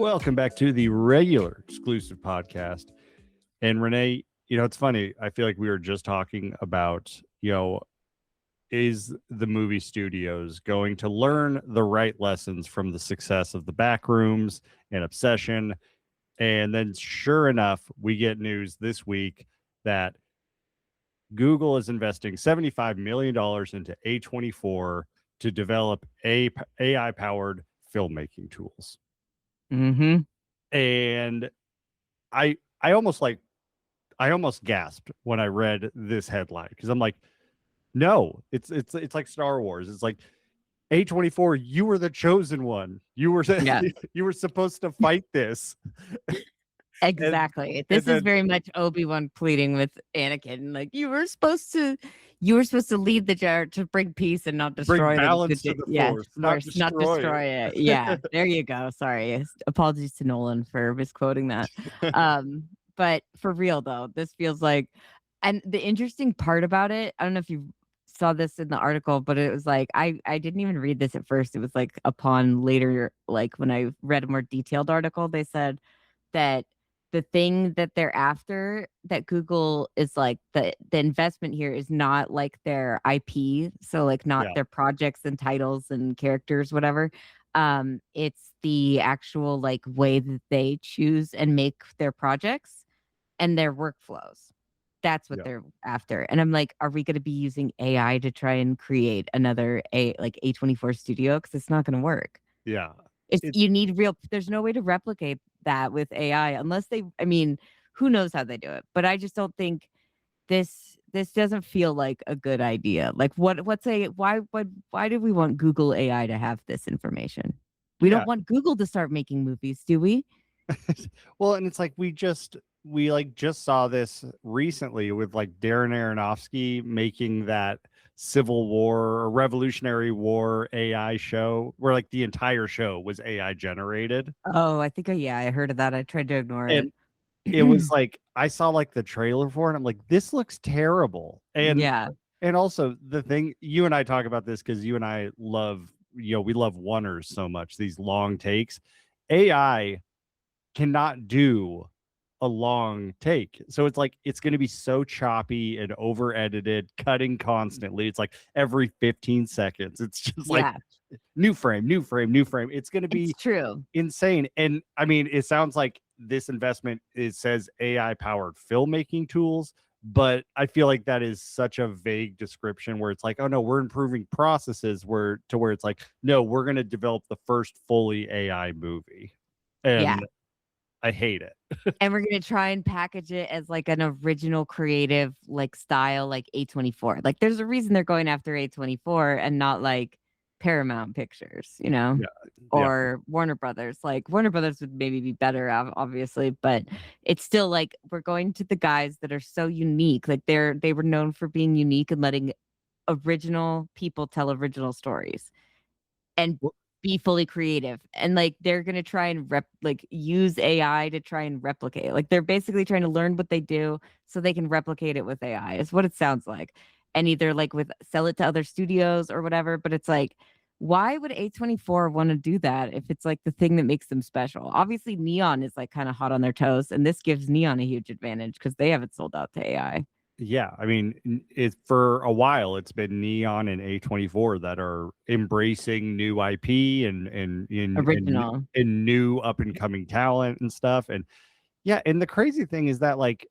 Welcome back to the regular exclusive podcast. And Renee, it's funny. I feel like we were just talking about, is the movie studios going to learn the right lessons from the success of the Backrooms and Obsession? And then sure enough, we get news this week that Google is investing $75 million into A24 to develop AI-powered filmmaking tools. Mm-hmm. And I almost gasped when I read this headline because I'm like, no, it's like Star Wars. It's like A24, you were the chosen one. You were Yeah. you were supposed to fight this. Exactly. This is very much Obi-Wan pleading with Anakin. Like you were supposed to lead the jar to bring peace and not destroy bring them. balance to the force, not destroy it. Yeah, there you go. Sorry. Apologies to Nolan for misquoting that. But for real though, this feels like, and the interesting part about it, I don't know if you saw this in the article, but it was like I didn't even read this at first. It was like upon later, like when I read a more detailed article, they said that the thing that they're after, that Google is like, the investment here is not like their IP, so like not their projects and titles and characters, whatever. It's the actual like way that they choose and make their projects and their workflows. That's what they're after. And I'm like, are we going to be using AI to try and create another A24 studio? Because it's not going to work. Yeah. You need there's no way to replicate that with AI unless who knows how they do it, but I just don't think this doesn't feel like a good idea. Like why do we want Google AI to have this information? We don't want Google to start making movies, do we? Well, and it's like we just saw this recently with like Darren Aronofsky making that Civil War or Revolutionary War AI show where like the entire show was AI generated. Oh, I think I heard of that. I tried to ignore it. It was like I saw like the trailer for it and I'm like, this looks terrible. And also the thing, you and I talk about this because you and I love, we love oneers so much, these long takes. AI cannot do a long take, so it's like it's going to be so choppy and over edited, cutting constantly. It's like every 15 seconds it's just like new frame. It's going to be insane. And I mean, it sounds like this investment, it says AI powered filmmaking tools, but I feel like that is such a vague description where it's like, oh no, we're improving processes, where it's like, no, we're going to develop the first fully AI movie. And I hate it. And we're going to try and package it as like an original creative like style, like A24. Like there's a reason they're going after A24 and not like Paramount Pictures, or Warner Brothers. Like Warner Brothers would maybe be better, obviously, but it's still like we're going to the guys that are so unique. Like they were known for being unique and letting original people tell original stories and be fully creative. And like they're gonna try and use AI to try and replicate. Like they're basically trying to learn what they do so they can replicate it with AI, is what it sounds like. And either like sell it to other studios or whatever. But it's like, why would A24 want to do that if it's like the thing that makes them special? Obviously, Neon is like kind of hot on their toes, and this gives Neon a huge advantage because they haven't sold out to AI. Yeah, I mean, for a while it's been Neon and A24 that are embracing new IP and original and new up and coming talent and stuff. And and the crazy thing is that like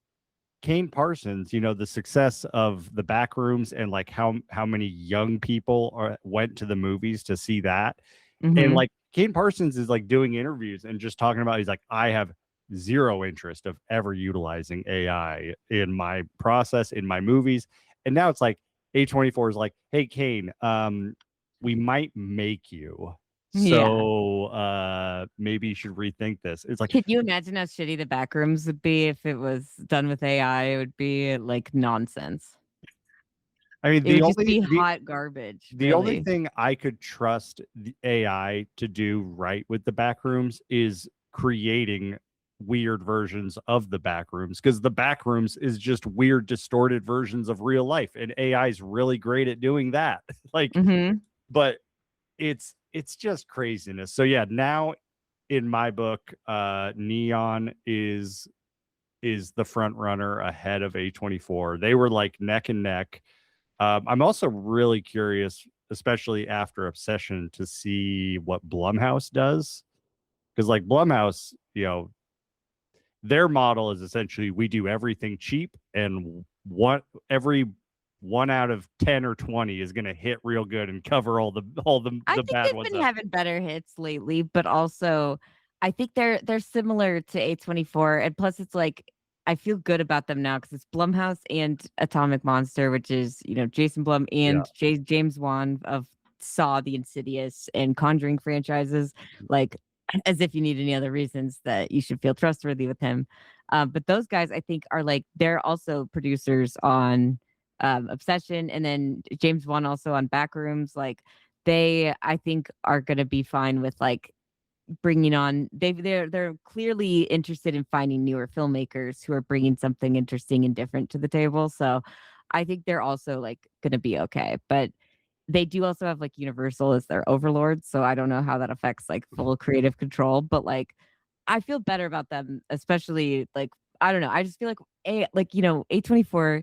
Kane Parsons, the success of the Backrooms and like how many young people went to the movies to see that. And like Kane Parsons is like doing interviews and just talking about, he's like, I have zero interest of ever utilizing AI in my process, in my movies. And now it's like A24 is like, hey Kane, we might make you, so maybe you should rethink this. It's like, can you imagine how shitty the Backrooms would be if it was done with AI? It would be like nonsense. I mean, it would just be hot garbage. The only thing I could trust the AI to do right with the Backrooms is creating weird versions of the Backrooms, because the Backrooms is just weird, distorted versions of real life, and AI is really great at doing that. Like, but it's just craziness. So yeah, now in my book, Neon is the front runner ahead of A24. They were like neck and neck. I'm also really curious, especially after Obsession, to see what Blumhouse does. Because like Blumhouse, their model is essentially we do everything cheap, and every 1 out of 10 or 20 is going to hit real good and cover all the I think bad they've ones been up. having better hits lately, but also I think they're similar to A24, and plus it's like I feel good about them now because it's Blumhouse and Atomic Monster, which is Jason Blum and James Wan of Saw, the Insidious, and Conjuring franchises. Like, as if you need any other reasons that you should feel trustworthy with him. But those guys, I think, are like they're also producers on Obsession, and then James Wan also on Backrooms. Like they, I think, are going to be fine with like bringing on. They're clearly interested in finding newer filmmakers who are bringing something interesting and different to the table. So I think they're also like going to be okay. But they do also have like Universal as their overlord, so I don't know how that affects like full creative control. But like I feel better about them, especially like I don't know. I just feel like A24,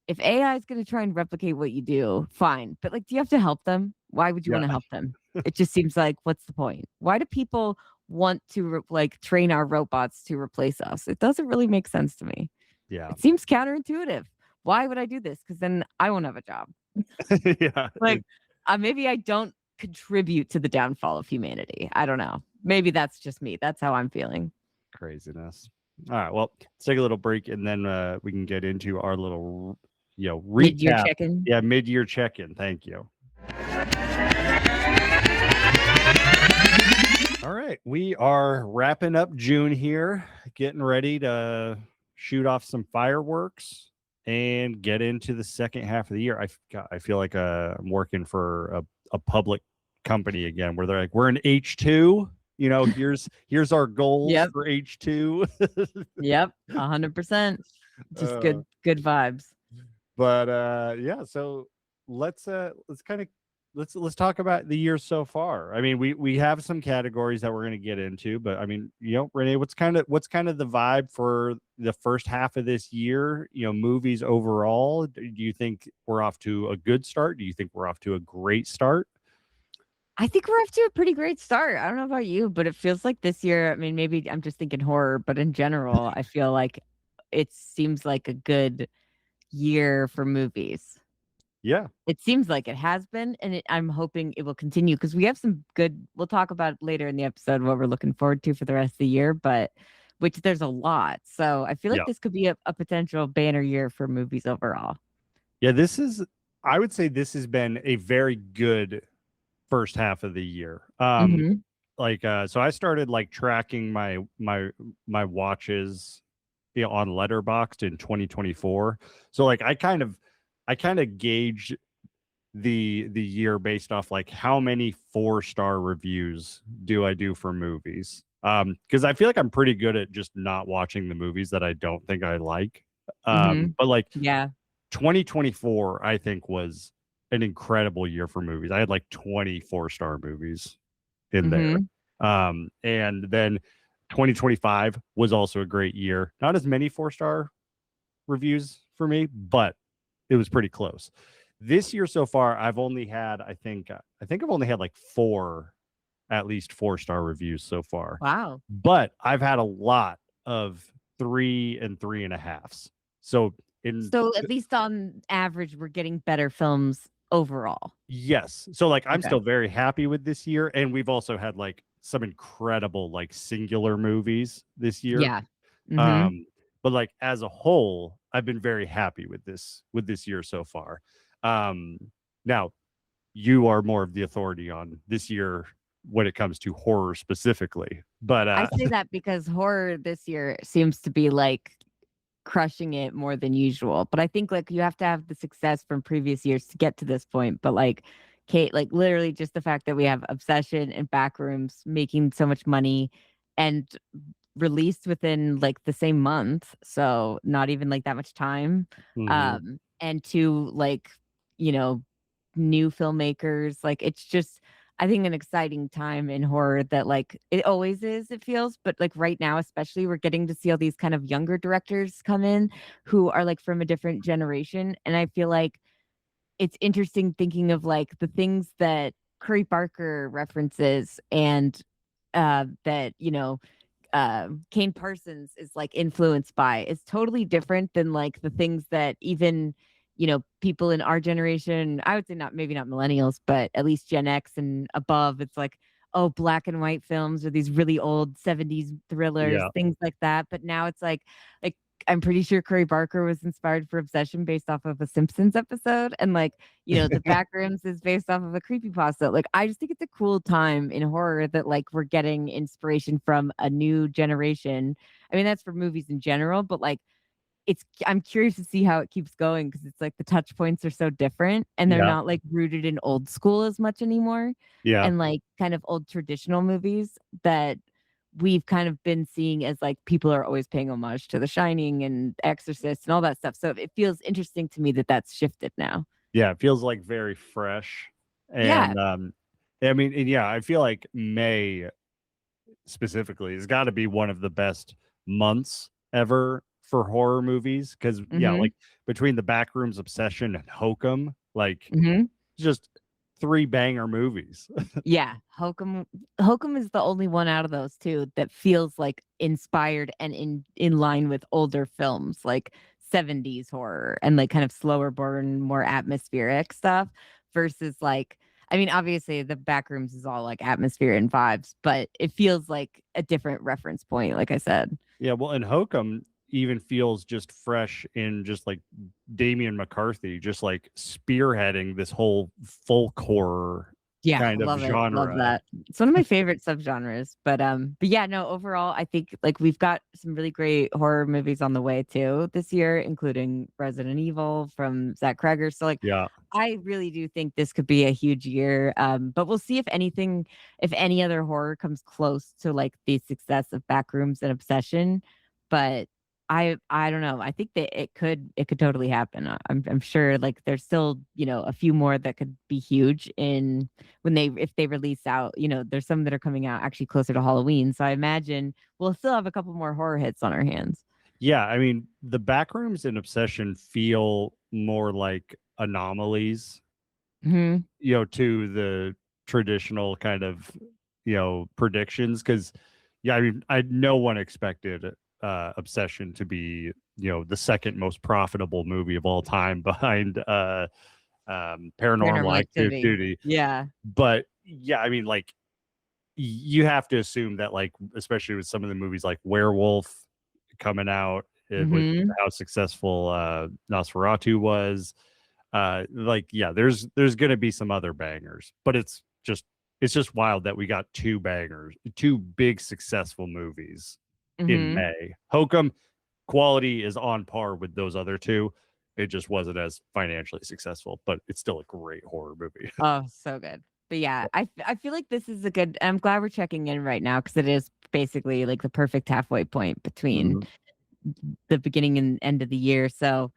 if AI is going to try and replicate what you do, fine. But like, do you have to help them? Why would you want to help them? It just seems like, what's the point? Why do people want to like train our robots to replace us? It doesn't really make sense to me. Yeah. It seems counterintuitive. Why would I do this? Because then I won't have a job. Yeah. Like, maybe I don't contribute to the downfall of humanity. I don't know. Maybe that's just me. That's how I'm feeling. Craziness. All right. Well, let's take a little break and then we can get into our little recap. Mid-year check-in. Yeah, mid-year check-in. Thank you. All right. We are wrapping up June here, getting ready to shoot off some fireworks and get into the second half of the year. I feel like I'm working for a public company again where they're like, we're in H2. Here's our goals for H2. Yep, 100%. Just good vibes. But yeah, so let's talk about the year so far. I mean, we have some categories that we're going to get into, but I mean, Renee, what's kind of the vibe for the first half of this year? Movies overall. Do you think we're off to a good start? Do you think we're off to a great start? I think we're off to a pretty great start. I don't know about you, but it feels like this year, I mean, maybe I'm just thinking horror, but in general, I feel like it seems like a good year for movies. Yeah. It seems like it has been, and I'm hoping it will continue because we have some good, we'll talk about later in the episode what we're looking forward to for the rest of the year, but which there's a lot. So I feel like this could be a potential banner year for movies overall. Yeah, I would say this has been a very good first half of the year. So I started like tracking my watches on Letterboxd in 2024. So like I kind of gauged the year based off like how many 4-star reviews do I do for movies. Because I feel like I'm pretty good at just not watching the movies that I don't think I like. But like 2024 I think was an incredible year for movies. I had like 24-star movies in there. And then 2025 was also a great year. Not as many 4-star reviews for me, but it was pretty close. This year so far, I've only had, I think I've only had like at least 4-star reviews so far. Wow. But I've had a lot of 3 and 3.5s. So at least on average, we're getting better films overall. Yes. So like I'm still very happy with this year. And we've also had like some incredible like singular movies this year. Yeah. But like as a whole, I've been very happy with this year so far. Now you are more of the authority on this year when it comes to horror specifically. But I say that because horror this year seems to be like crushing it more than usual. But I think like you have to have the success from previous years to get to this point. But like Kate, like literally just the fact that we have Obsession and Backrooms making so much money and released within like the same month, so not even like that much time. And to like new filmmakers, like it's just I think an exciting time in horror that like it always is, it feels, but like right now, especially we're getting to see all these kind of younger directors come in who are like from a different generation. And I feel like it's interesting thinking of like the things that Curry Barker references and that, Kane Parsons is like influenced by is totally different than like the things that even people in our generation, I would say not maybe not millennials, but at least Gen X and above, it's like, oh, black and white films or these really old 70s thrillers, Yeah. things like that. But now it's like I'm pretty sure Curry Barker was inspired for Obsession based off of a Simpsons episode. And like, the Backrooms is based off of a creepypasta. Like, I just think it's a cool time in horror that like we're getting inspiration from a new generation. I mean, that's for movies in general, but like I'm curious to see how it keeps going because it's like the touch points are so different and they're Yeah. not like rooted in old school as much anymore. Yeah. And like kind of old traditional movies that we've kind of been seeing as like people are always paying homage to The Shining and Exorcist and all that stuff. So it feels interesting to me that that's shifted now. Yeah, it feels like very fresh. Yeah. And I mean, and yeah, I feel like May specifically has got to be one of the best months ever for horror movies because yeah, Mm-hmm. like between the Backrooms, Obsession, and Hokum, like Mm-hmm. just 3 banger movies. Yeah, Hokum is the only one out of those two that feels like inspired and in line with older films, like 70s horror and like kind of slower burn, more atmospheric stuff versus like I mean, obviously the Backrooms is all like atmosphere and vibes, but it feels like a different reference point, like I said. Yeah, well, and Hokum even feels just fresh in just like Damian McCarthy, just like spearheading this whole folk horror Yeah, kind of love it. Love genre. that. It's one of my favorite subgenres. But yeah, no, overall, I think like we've got some really great horror movies on the way too this year, including Resident Evil from Zach Kreger. So like Yeah. I really do think this could be a huge year. But we'll see if anything, if any other horror comes close to like the success of Backrooms and Obsession. But I don't know. I think that it could totally happen. I'm sure like there's still, a few more that could be huge in when if they release out, there's some that are coming out actually closer to Halloween. So I imagine we'll still have a couple more horror hits on our hands. Yeah, I mean, the Backrooms and Obsession feel more like anomalies, Hmm. to the traditional kind of, predictions. Because, yeah, I mean, no one expected Obsession to be, the second most profitable movie of all time behind Paranormal Paranormal Activity. Activity. Yeah. But yeah, I mean, like, you have to assume that, like, especially with some of the movies like Werewolf coming out, with Hmm. how successful Nosferatu was, like, yeah, there's gonna be some other bangers, but it's just wild that we got 2 bangers, 2 big successful movies in Hmm. May. Hokum quality is on par with those other 2. It just wasn't as financially successful, but it's still a great horror movie. Oh, so good. But yeah, I feel like this is a good. I'm glad we're checking in right now because it is basically like the perfect halfway point between Mhm. the beginning and end of the year. So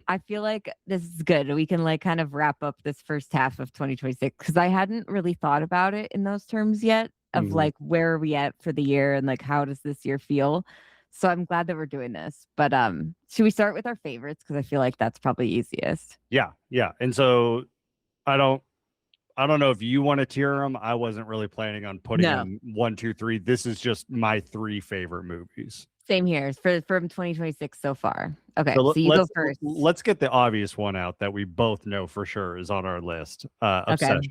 I feel like this is good. We can like kind of wrap up this first half of 2026 because I hadn't really thought about it in those terms yet of Mhm. like where are we at for the year and like how does this year feel. So I'm glad that we're doing this. But should we start with our favorites because I feel like that's probably easiest. Yeah, yeah, and so I don't I don't know if you want to tier them. I wasn't really planning on putting No. them 1, 2, 3. This is just my 3 favorite movies. Same here for from 2026 so far. Okay, So so you go first. let's get the obvious one out that we both know for sure is on our list. Okay. Obsession.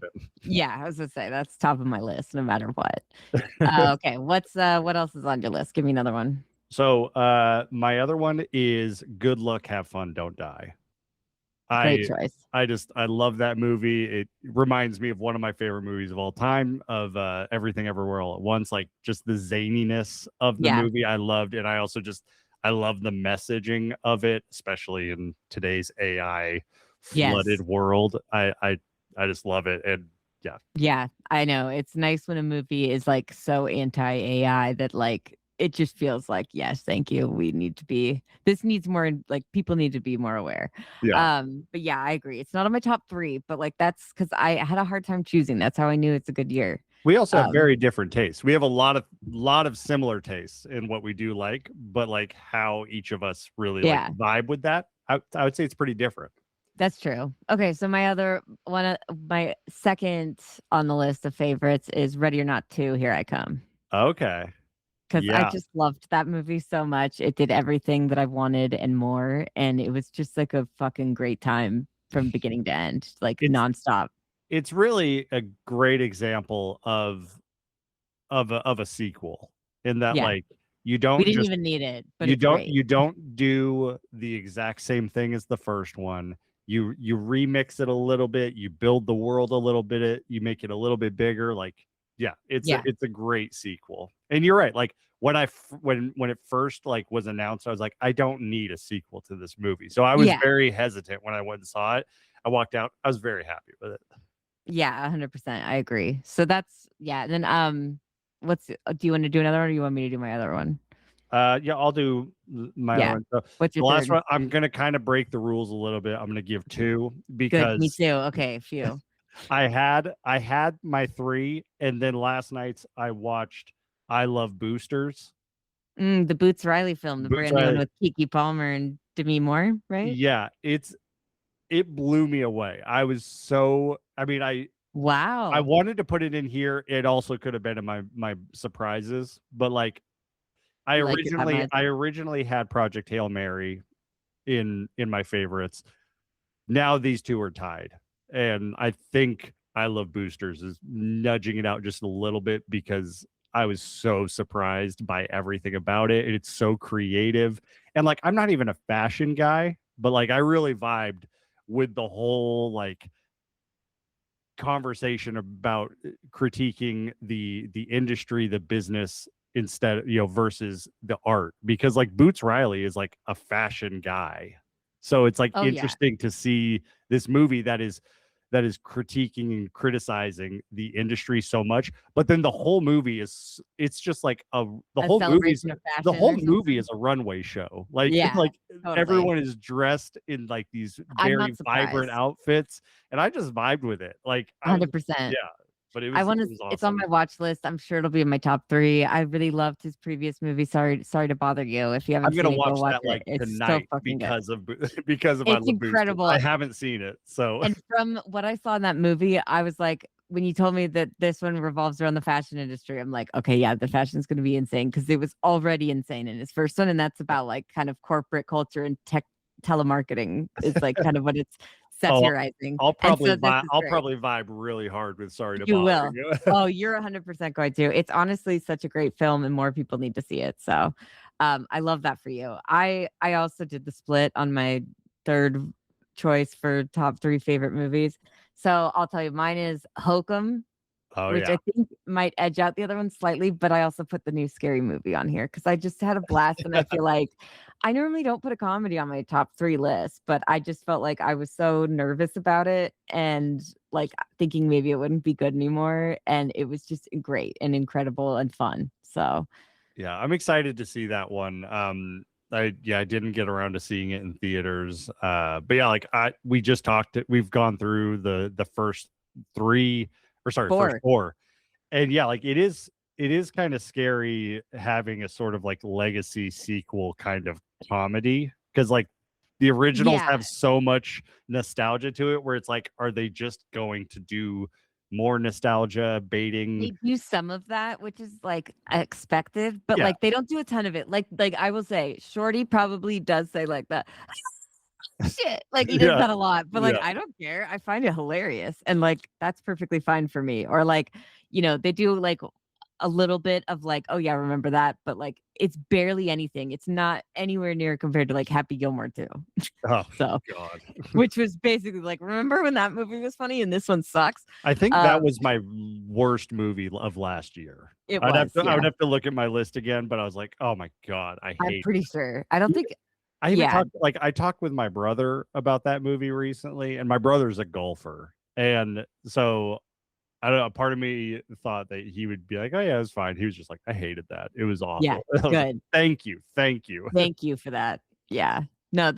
Yeah, I was gonna say that's top of my list, no matter what. Okay, what else is on your list? Give me another one. So my other one is Good Luck, Have Fun, Don't Die. Great I choice. I love that movie. It reminds me of one of my favorite movies of all time, of Everything Everywhere All at Once. Like, just the zaniness of the Yeah. movie I loved, and I love the messaging of it, especially in today's AI flooded Yes. world. I just love it, and yeah. Yeah, I know. It's nice when a movie is like so anti-AI that like it just feels like, yes, thank you. This needs more, like, people need to be more aware. Yeah. But yeah, I agree. It's not on my top 3, but like that's because I had a hard time choosing. That's how I knew it's a good year. We also have very different tastes. We have a lot of similar tastes in what we do like, but like how each of us really like vibe with that. I would say it's pretty different. That's true. Okay, so my second on the list of favorites is Ready or Not 2, Here I Come. Okay. Because I just loved that movie so much. It did everything that I wanted and more. And it was just like a fucking great time from beginning to end, like nonstop. It's really a great example of a sequel in that like we didn't even need it, but you don't do the exact same thing as the first one. You remix it a little bit, you build the world a little bit, you make it a little bit bigger. Like, it's a great sequel. And you're right. Like when it first like was announced, I was like, I don't need a sequel to this movie. So I was very hesitant when I went and saw it. I walked out. I was very happy with it. Yeah, 100%. I agree. So that's And then do you want to do another one, or do you want me to do my other one? Yeah, I'll do my other one. So what's your last one? I'm gonna kind of break the rules a little bit. I'm gonna give 2 because me too. Okay, phew. I had my 3, and then last night I watched I Love Boosters. The Boots Riley film, the brand new one with Keke Palmer and Demi Moore, right? Yeah, it blew me away. I wanted to put it in here. It also could have been in my surprises, but like I originally had Project Hail Mary in my favorites. Now these two are tied, and I think I Love Boosters is nudging it out just a little bit because I was so surprised by everything about it. It's so creative, and like I'm not even a fashion guy, but like I really vibed with the whole like conversation about critiquing the industry, the business, instead, versus the art, because like Boots Riley is like a fashion guy. So it's like interesting to see this movie that is critiquing and criticizing the industry so much, but then the whole movie is just like the whole movie is a runway show. Like totally. Everyone is dressed in like these very vibrant outfits, and I just vibed with it. Like 100%. Yeah. But it was awesome. It's on my watch list. I'm sure it'll be in my top 3. I really loved his previous movie. Sorry to bother you. If you haven't seen it, go watch that like it. Tonight because of it's incredible. I haven't seen it. So and from what I saw in that movie, I was like, when you told me that this one revolves around the fashion industry, I'm like, okay, yeah, the fashion is going to be insane, because it was already insane in his first one, and that's about like kind of corporate culture and telemarketing is like kind of what it's satirizing. I'll probably vibe really hard with Sorry to Bother You. Oh, you're 100% going to. It's honestly such a great film, and more people need to see it. So I love that for you. I also did the split on my third choice for top 3 favorite movies. So I'll tell you, mine is Hokum, which I think might edge out the other one slightly, but I also put the new Scary Movie on here because I just had a blast, and I feel like I normally don't put a comedy on my top 3 list, but I just felt like I was so nervous about it and like thinking maybe it wouldn't be good anymore, and it was just great and incredible and fun. So yeah, I'm excited to see that one. I didn't get around to seeing it in theaters. But yeah, like we've gone through the first 3, or sorry, 4. First 4. And yeah, like it is kind of scary having a sort of like legacy sequel kind of comedy, because like the originals have so much nostalgia to it, where it's like, are they just going to do more nostalgia baiting? They do some of that, which is like expected, but like they don't do a ton of it. Like I will say, Shorty probably does say like that. Shit, like he does that a lot, but like I don't care. I find it hilarious, and like that's perfectly fine for me. Or like, they do like a little bit of like, oh yeah, remember that, but like it's barely anything. It's not anywhere near compared to like Happy Gilmore 2. Oh, so God. Which was basically like, remember when that movie was funny and this one sucks? I think that was my worst movie of last year. I would have to look at my list again, but I was like, oh my God, I'm pretty sure. I don't think I even I talked with my brother about that movie recently, and my brother's a golfer. And so I don't know. Part of me thought that he would be like, "Oh yeah, it was fine." He was just like, "I hated that. It was awful." Yeah, I was like, good. Thank you. Thank you for that. Yeah. No,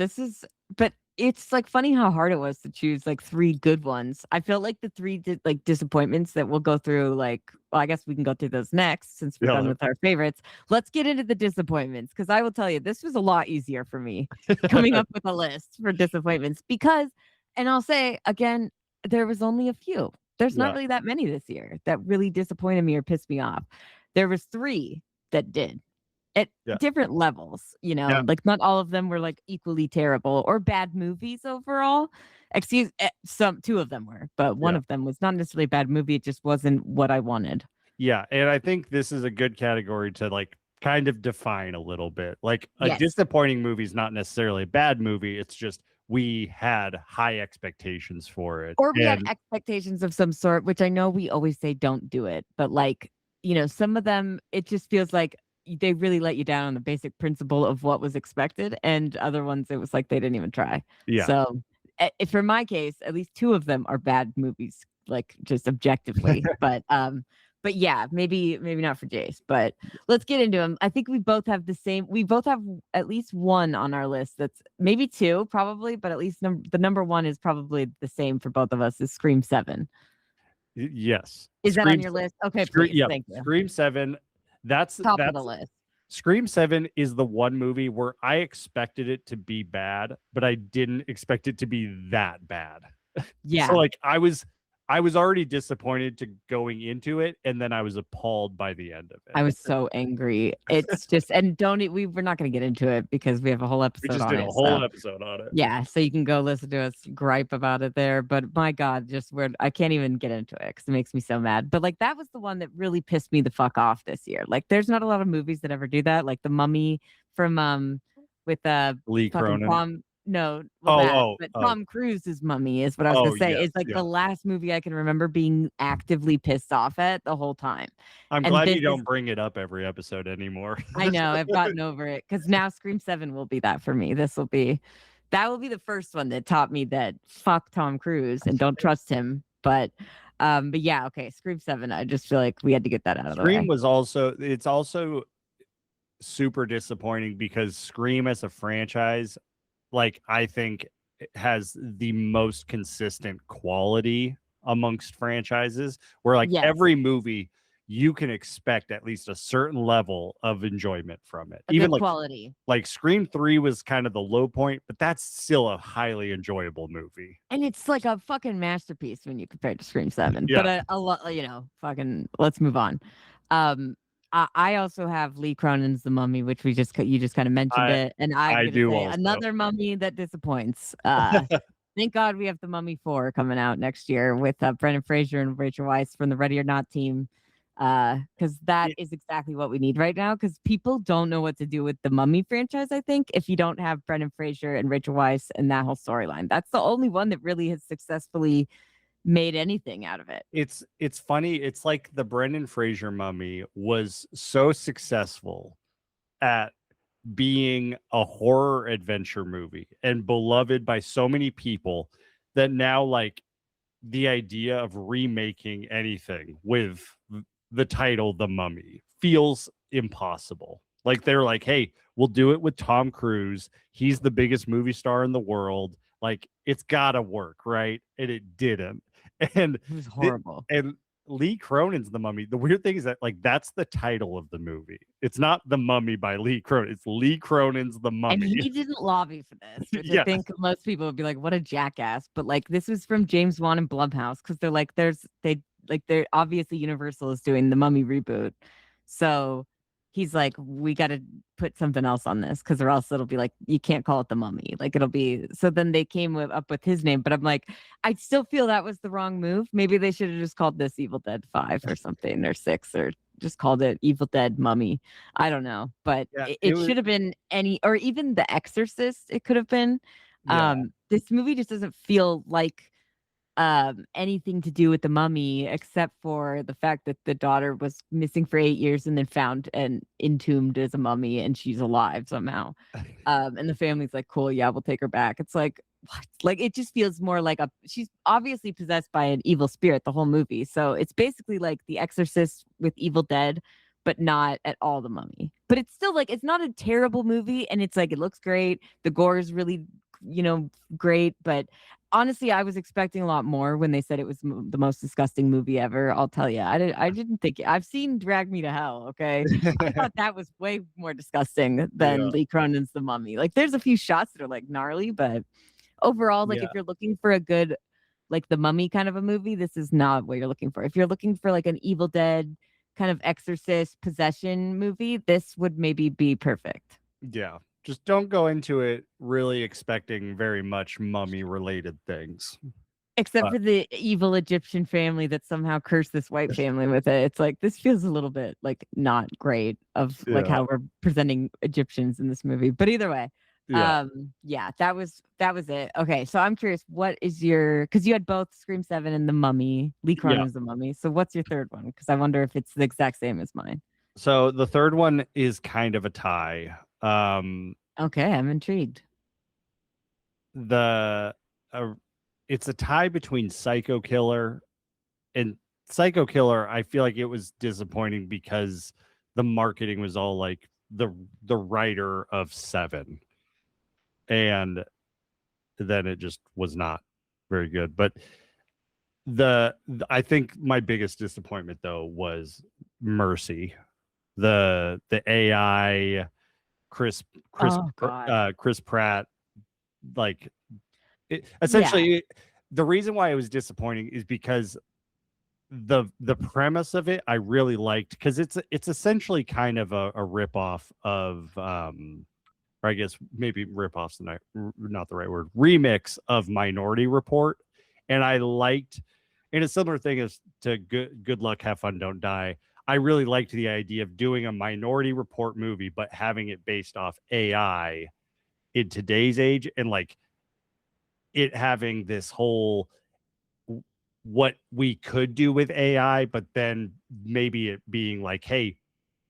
but it's like funny how hard it was to choose like three good ones. I felt like the three like disappointments that we'll go through, like, well, I guess we can go through those next since we're done with our favorites. Let's get into the disappointments because I will tell you, this was a lot easier for me coming up with a list for disappointments because, and I'll say again, there was only a few. There's not Yeah. really that many this year that really disappointed me or pissed me off. There was three that did at different levels, like not all of them were like equally terrible or bad movies overall. Two of them were, but one of them was not necessarily a bad movie. It just wasn't what I wanted. Yeah, and I think this is a good category to like kind of define a little bit. Like a disappointing movie is not necessarily a bad movie. It's just we had high expectations for it. Or we had expectations of some sort, which I know we always say don't do it, but like, some of them, it just feels like they really let you down on the basic principle of what was expected, and other ones it was like they didn't even try. Yeah. So for my case, at least two of them are bad movies, like just objectively. But yeah, maybe not for Jace, but let's get into them. I think we both have at least one on our list that's maybe two probably, but at least the number one is probably the same for both of us, is Scream 7. Yes. Is that on your list? Okay, please. Thank you. Scream 7. That's top of the list. Scream 7 is the one movie where I expected it to be bad, but I didn't expect it to be that bad. Yeah. So like I was already disappointed to going into it, and then I was appalled by the end of it. I was so angry. It's just, and we're not going to get into it because we have a whole episode on it. We just did a whole episode on it. Yeah, so you can go listen to us gripe about it there. But my God, I can't even get into it because it makes me so mad. But like that was the one that really pissed me the fuck off this year. Like there's not a lot of movies that ever do that. Like The Mummy from with Lee Cronin. Tom Cruise's Mummy is what I was gonna say. It's like the last movie I can remember being actively pissed off at the whole time. I'm glad you don't bring it up every episode anymore. I know, I've gotten over it because now Scream 7 will be that for me. That will be the first one that taught me that fuck Tom Cruise and don't trust him. But yeah, okay, Scream 7. I just feel like we had to get that out of the way. Scream it's also super disappointing because Scream as a franchise, like I think has the most consistent quality amongst franchises where like every movie you can expect at least a certain level of enjoyment from it. Even like quality. Like Scream 3 was kind of the low point, but that's still a highly enjoyable movie. And it's like a fucking masterpiece when you compare it to Scream 7. Yeah. But a lot, fucking let's move on. I also have Lee Cronin's The Mummy, which you just kind of mentioned it, and I do say also. Another mummy that disappoints. Thank God we have The Mummy 4 coming out next year with Brendan Fraser and Rachel Weisz from the Ready or Not team, because that is exactly what we need right now. Because people don't know what to do with the Mummy franchise. I think if you don't have Brendan Fraser and Rachel Weisz and that whole storyline, that's the only one that really has successfully made anything out of it. It's funny. It's like the Brendan Fraser Mummy was so successful at being a horror adventure movie and beloved by so many people that now like the idea of remaking anything with the title The Mummy feels impossible. Like they're like, hey, we'll do it with Tom Cruise. He's the biggest movie star in the world. Like it's gotta work, right? And it didn't. And it was horrible. And Lee Cronin's The Mummy. The weird thing is that like that's the title of the movie. It's not The Mummy by Lee Cronin. It's Lee Cronin's The Mummy. And he didn't lobby for this, which I think most people would be like, "What a jackass!" But like this was from James Wan and Blumhouse because they're obviously Universal is doing the Mummy reboot, so he's like, we got to put something else on this because or else it'll be like, you can't call it The Mummy. Like it'll be, so then they came up with his name, but I'm like, I still feel that was the wrong move. Maybe they should have just called this Evil Dead 5 or something, or 6, or just called it Evil Dead Mummy. I don't know, but it should have been or even The Exorcist. It could have been. This movie just doesn't feel like anything to do with the Mummy except for the fact that the daughter was missing for 8 years and then found and entombed as a mummy and she's alive somehow, and the family's like, cool, yeah, we'll take her back. It's like, what? Like, it just feels more like she's obviously possessed by an evil spirit the whole movie. So it's basically like The Exorcist with Evil Dead, but not at all The Mummy. But it's still like, it's not a terrible movie. And it's like, it looks great. The gore is really, great. But honestly, I was expecting a lot more when they said it was the most disgusting movie ever. I'll tell you, I didn't think I've seen Drag Me to Hell. Okay. I thought that was way more disgusting than Lee Cronin's The Mummy. Like, there's a few shots that are like gnarly, but overall, like if you're looking for a good, like The Mummy kind of a movie, this is not what you're looking for. If you're looking for like an Evil Dead kind of exorcist possession movie, this would maybe be perfect. Yeah. Just don't go into it really expecting very much mummy related things. Except for the evil Egyptian family that somehow cursed this white family with it. It's like, this feels a little bit like not great of like how we're presenting Egyptians in this movie. But either way, that was it. Okay, so I'm curious, what is because you had both Scream 7 and The Mummy. Lee Cronin's The Mummy. So what's your third one? Because I wonder if it's the exact same as mine. So the third one is kind of a tie. Okay, I'm intrigued. It's a tie between Psycho Killer and Psycho Killer. I feel like it was disappointing because the marketing was all like the writer of Seven, and then it just was not very good. But I think my biggest disappointment though was Mercy, the AI Chris Pratt, like essentially the reason why it was disappointing is because the premise of it I really liked, because it's essentially kind of a ripoff of or I guess maybe ripoff's not the right word, remix of Minority Report. And I liked, and a similar thing is to Good Luck, Have Fun, Don't Die. I really liked the idea of doing a Minority Report movie, but having it based off AI in today's age, and like it having this whole what we could do with AI, but then maybe it being like, hey,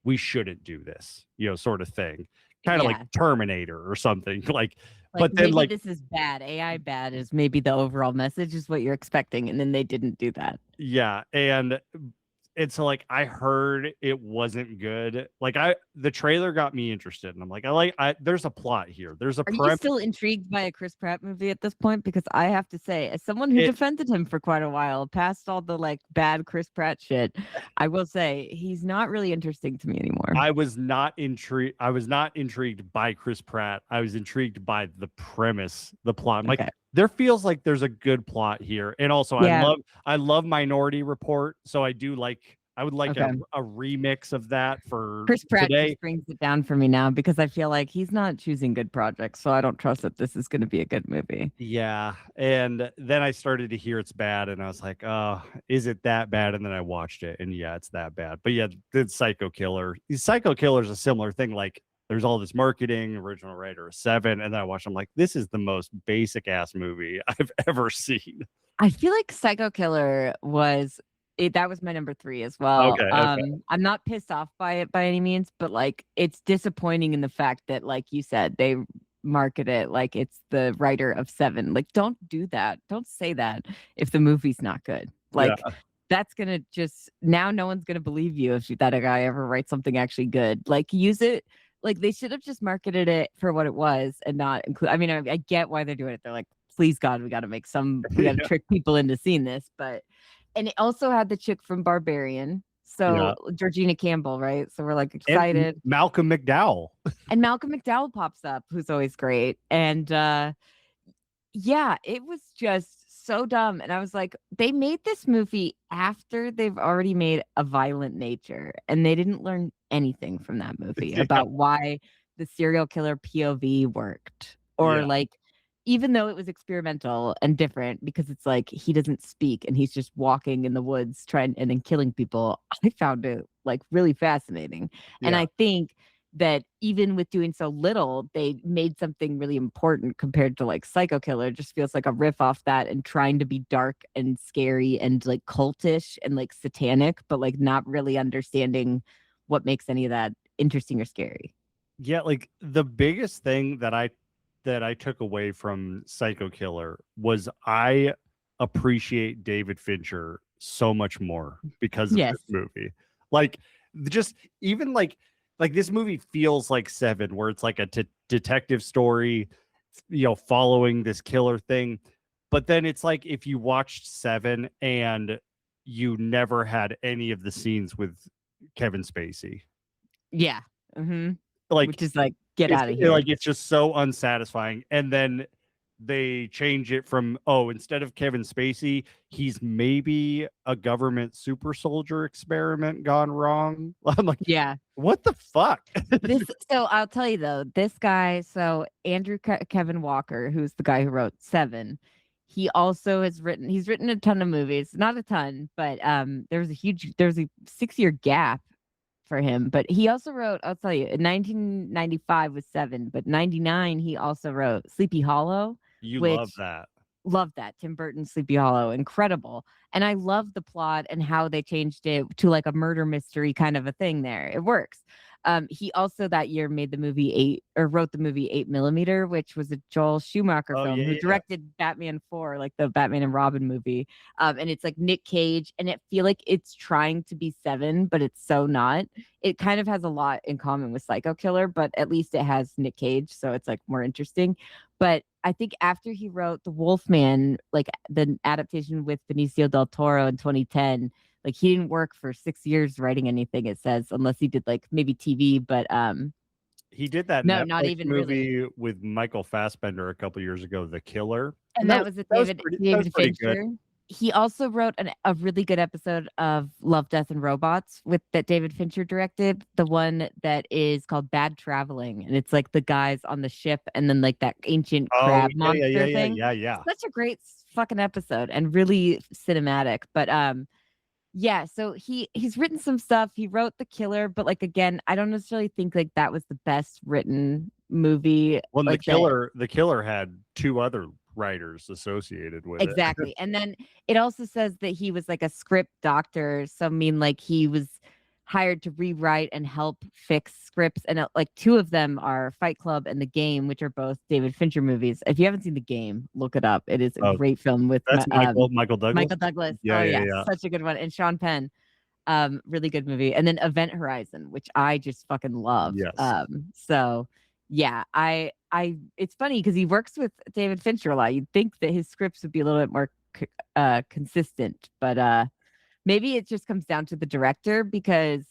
we shouldn't do this, sort of thing. Kind of like Terminator or something. Like but then maybe this is bad. AI bad is maybe the overall message is what you're expecting, and then they didn't do that. Yeah, and so like I heard it wasn't good. Like the trailer got me interested, and I'm like, there's a plot here. There's a. Are you still intrigued by a Chris Pratt movie at this point? Because I have to say, as someone who defended him for quite a while, past all the like bad Chris Pratt shit, I will say he's not really interesting to me anymore. I was not intrigued. I was not intrigued by Chris Pratt. I was intrigued by the premise, the plot. I'm like, there feels like there's a good plot here, and also I love Minority Report, so I would like a remix of that for Chris Pratt today. Just brings it down for me now because I feel like he's not choosing good projects, so I don't trust that this is going to be a good movie. Yeah, and then I started to hear it's bad, and I was like, "Oh, is it that bad?" And then I watched it, and yeah, it's that bad. But yeah, the Psycho Killer. Psycho Killer is a similar thing. Like, there's all this marketing, original writer of Seven, and then I watched. I'm like, this is the most basic ass movie I've ever seen. I feel like Psycho Killer was. That was my number 3 as well. Okay. I'm not pissed off by it by any means, but like it's disappointing in the fact that, like you said, they market it like it's the writer of Seven. Like, don't do that. Don't say that if the movie's not good. Like, that's gonna just now no one's gonna believe you if that a guy ever writes something actually good. Like, use it. Like, they should have just marketed it for what it was and not include. I mean, I get why they're doing it. They're like, please God, we got to make we got to trick people into seeing this, but. And it also had the chick from Barbarian. So Georgina Campbell, right? So we're like excited. And Malcolm McDowell. And Malcolm McDowell pops up, who's always great. And it was just so dumb. And I was like, they made this movie after they've already made A Violent Nature. And they didn't learn anything from that movie about why the serial killer POV worked. Or like, even though it was experimental and different, because it's like he doesn't speak and he's just walking in the woods trying and then killing people, I found it like really fascinating. And I think that even with doing so little, they made something really important compared to like Psycho Killer. It just feels like a riff off that and trying to be dark and scary and like cultish and like satanic, but like not really understanding what makes any of that interesting or scary. Yeah, like the biggest thing that I that I took away from Psycho Killer was I appreciate David Fincher so much more because of Yes. this movie. Like, just even like this movie feels like Seven, where it's like a detective story, following this killer thing. But then it's like if you watched Seven and you never had any of the scenes with Kevin Spacey. Yeah. Mm-hmm. Like, which is like, get out of here. like it's just so unsatisfying. And then they change it from, instead of Kevin Spacey, he's maybe a government super soldier experiment gone wrong. I'm like, yeah, what the fuck? so I'll tell you though, this guy, so Andrew Kevin Walker, who's the guy who wrote Seven, he's written a ton of movies, not a ton, but there's a 6-year gap for him. But he also wrote, I'll tell you, in 1995 was Seven, but 99 he also wrote Sleepy Hollow. You love which that. Love that. Tim Burton's Sleepy Hollow, incredible. And I love the plot and how they changed it to like a murder mystery kind of a thing there. It works. He also that year made the movie wrote the movie 8mm, which was a Joel Schumacher film, who directed Batman 4, like the Batman and Robin movie. And it's like Nick Cage, and it feel like it's trying to be Seven, but it's so not. It kind of has a lot in common with Psycho Killer, but at least it has Nick Cage, so it's like more interesting. But I think after he wrote The Wolfman, like the adaptation with Benicio del Toro in 2010, like he didn't work for 6 years writing anything, it says, unless he did like maybe TV, but he did that no, Netflix not even movie really. with Michael Fassbender a couple years ago, The Killer. And that was a David Fincher. Good. He also wrote a really good episode of Love, Death, and Robots that David Fincher directed. The one that is called Bad Traveling, and it's like the guys on the ship, and then like that ancient crab monster thing. Yeah. Such a great fucking episode and really cinematic. But yeah. So he's written some stuff. He wrote The Killer, but like again, I don't necessarily think like that was the best written movie. Well, like The Killer had 2 other writers associated with exactly. it. And then it also says that he was like a script doctor. So I mean, like he was hired to rewrite and help fix scripts. And like 2 of them are Fight Club and The Game, which are both David Fincher movies. If you haven't seen The Game, look it up. It is a great film with Michael Douglas. Michael Douglas. Yeah. Such a good one. And Sean Penn. Really good movie. And then Event Horizon, which I just fucking love. Yes. So yeah, it's funny because he works with David Fincher a lot. You'd think that his scripts would be a little bit more consistent, but maybe it just comes down to the director, because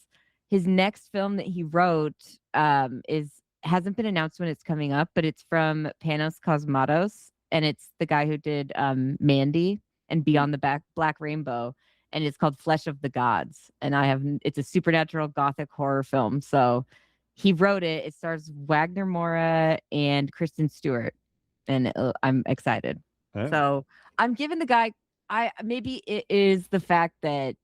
his next film that he wrote hasn't been announced when it's coming up, but it's from Panos Cosmatos, and it's the guy who did Mandy and Beyond the Black Rainbow, and it's called Flesh of the Gods. And it's a supernatural gothic horror film. So he wrote it. It stars Wagner Moura and Kristen Stewart, and I'm excited. Oh. So I'm giving the guy. Maybe it is the fact that,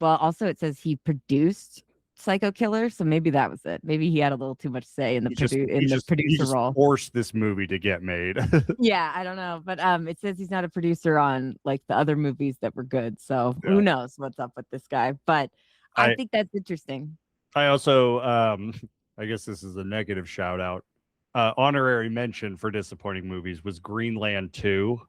well, also it says he produced Psycho Killer, so maybe that was it. Maybe he had a little too much say in the producer role. Forced this movie to get made. Yeah, I don't know, but it says he's not a producer on like the other movies that were good. So who knows what's up with this guy? But I think that's interesting. I also, I guess this is a negative shout out. Honorary mention for disappointing movies was Greenland 2.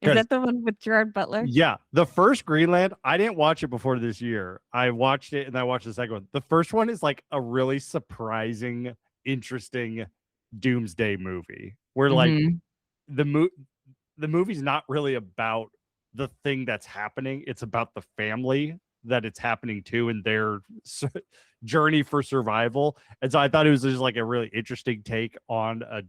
Is that the one with Gerard Butler? Yeah. The first Greenland, I didn't watch it before this year. I watched it and I watched the second one. The first one is like a really surprising, interesting doomsday movie where like the movie's not really about the thing that's happening. It's about the family that it's happening to and their journey for survival. And so I thought it was just like a really interesting take on a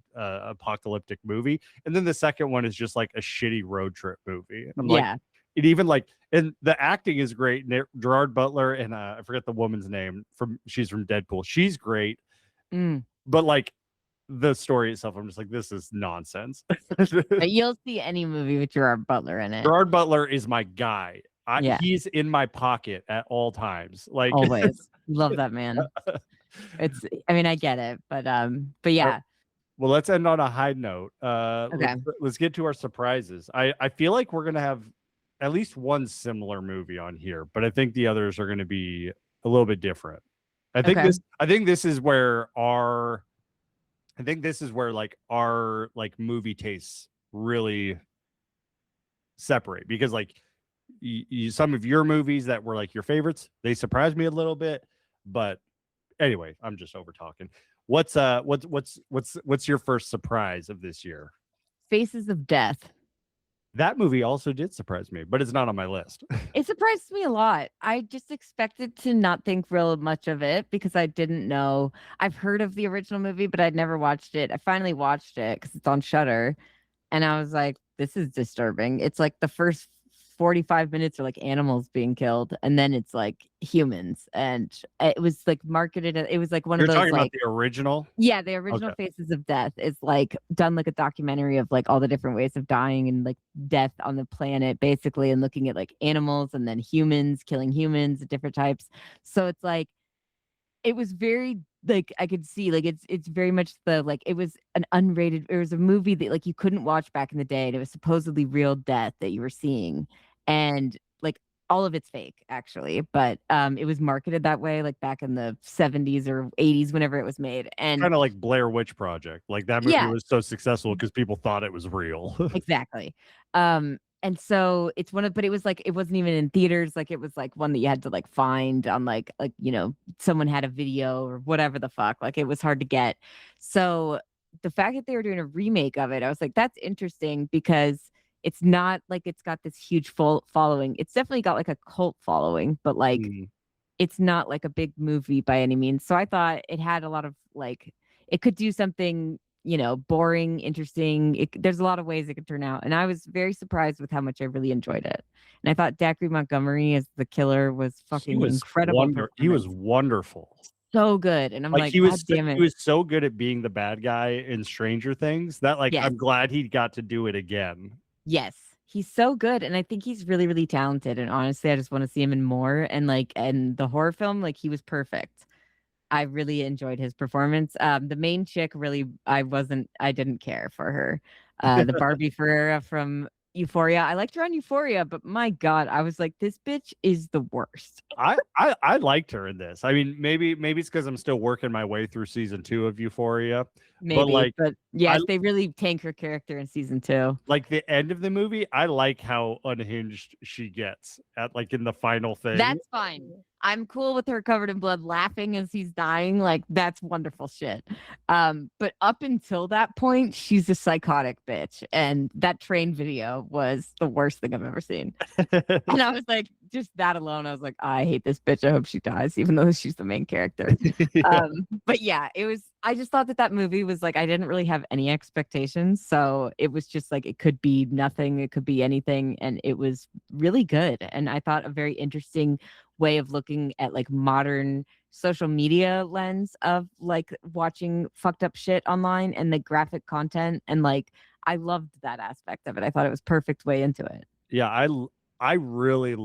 apocalyptic movie. And then the second one is just like a shitty road trip movie. And I'm like, it even like, and the acting is great. Gerard Butler and I forget the woman's name she's from Deadpool. She's great. But like the story itself, I'm just like, this is nonsense. You'll see any movie with Gerard Butler in it. Gerard Butler is my guy. He's in my pocket at all times. Like always. Love that man. I get it, but yeah. Well, let's end on a high note. Okay. Let's get to our surprises. I feel like we're gonna have at least one similar movie on here, but I think the others are gonna be a little bit different. I think this is where our I think this is where like our like movie tastes really separate, because like some of your movies that were like your favorites, they surprised me a little bit. But anyway, I'm just over talking. What's your first surprise of this year? Faces of Death. That movie also did surprise me, but it's not on my list. It surprised me a lot. I just expected to not think real much of it because I didn't know. I've heard of the original movie, but I'd never watched it. I finally watched it because it's on Shudder, and I was like, this is disturbing. It's like the first 45 minutes are like animals being killed, and then it's like humans. And it was like marketed, it was like one You're of those talking about like, the original? yeah, the original Okay. Faces of Death is like done like a documentary of like all the different ways of dying and like death on the planet, basically, and looking at like animals and then humans, killing humans, different types. So it's like it was very like I could see like it's very much the like it was an unrated, it was a movie that like you couldn't watch back in the day, and it was supposedly real death that you were seeing. And like all of it's fake actually, but it was marketed that way like back in the 70s or 80s whenever it was made. And Kind of like Blair Witch Project. Like that movie yeah, was so successful because people thought it was real. exactly. And so it's one of, but it was like it wasn't even in theaters. Like it was like one that you had to like find on like someone had a video or whatever the fuck. Like it was hard to get. So the fact that they were doing a remake of it, I was like, that's interesting because it's not like it's got this huge full following. It's definitely got like a cult following, but like Mm. it's not like a big movie by any means. So I thought it had a lot of like it could do something, boring, interesting. There's a lot of ways it could turn out. And I was very surprised with how much I really enjoyed it. And I thought Dacre Montgomery as the killer was fucking incredible He was performance. wonderful. So good. And I'm Like like, God damn he it. was so good at being the bad guy in Stranger Things that like Yes. I'm glad he got to do it again. Yes. He's so good. And I think he's really, really talented. And honestly, I just want to see him in more. And like and the horror film, like he was perfect. I really enjoyed his performance. The main chick really, I didn't care for her. The Barbie Ferreira from Euphoria. I liked her on Euphoria, but my God, I was like, this bitch is the worst. I liked her in this. I mean, maybe it's because I'm still working my way through season 2 of Euphoria, but Maybe, like but I yes, they really tank her character in season 2. like the end of the movie. I like how unhinged she gets at like in the final thing. That's fine. I'm cool with her covered in blood laughing as he's dying. Like that's wonderful shit. But up until that point, she's a psychotic bitch. And that train video was the worst thing I've ever seen. And I was like, just that alone, I was like, I hate this bitch. I hope she dies, even though she's the main character. Yeah. But yeah, I just thought that movie was like, I didn't really have any expectations. So it was just like, it could be nothing, it could be anything. And it was really good. And I thought a very interesting way of looking at like modern social media lens of like watching fucked up shit online and the graphic content. And like, I loved that aspect of it. I thought it was perfect way into it. Yeah, I really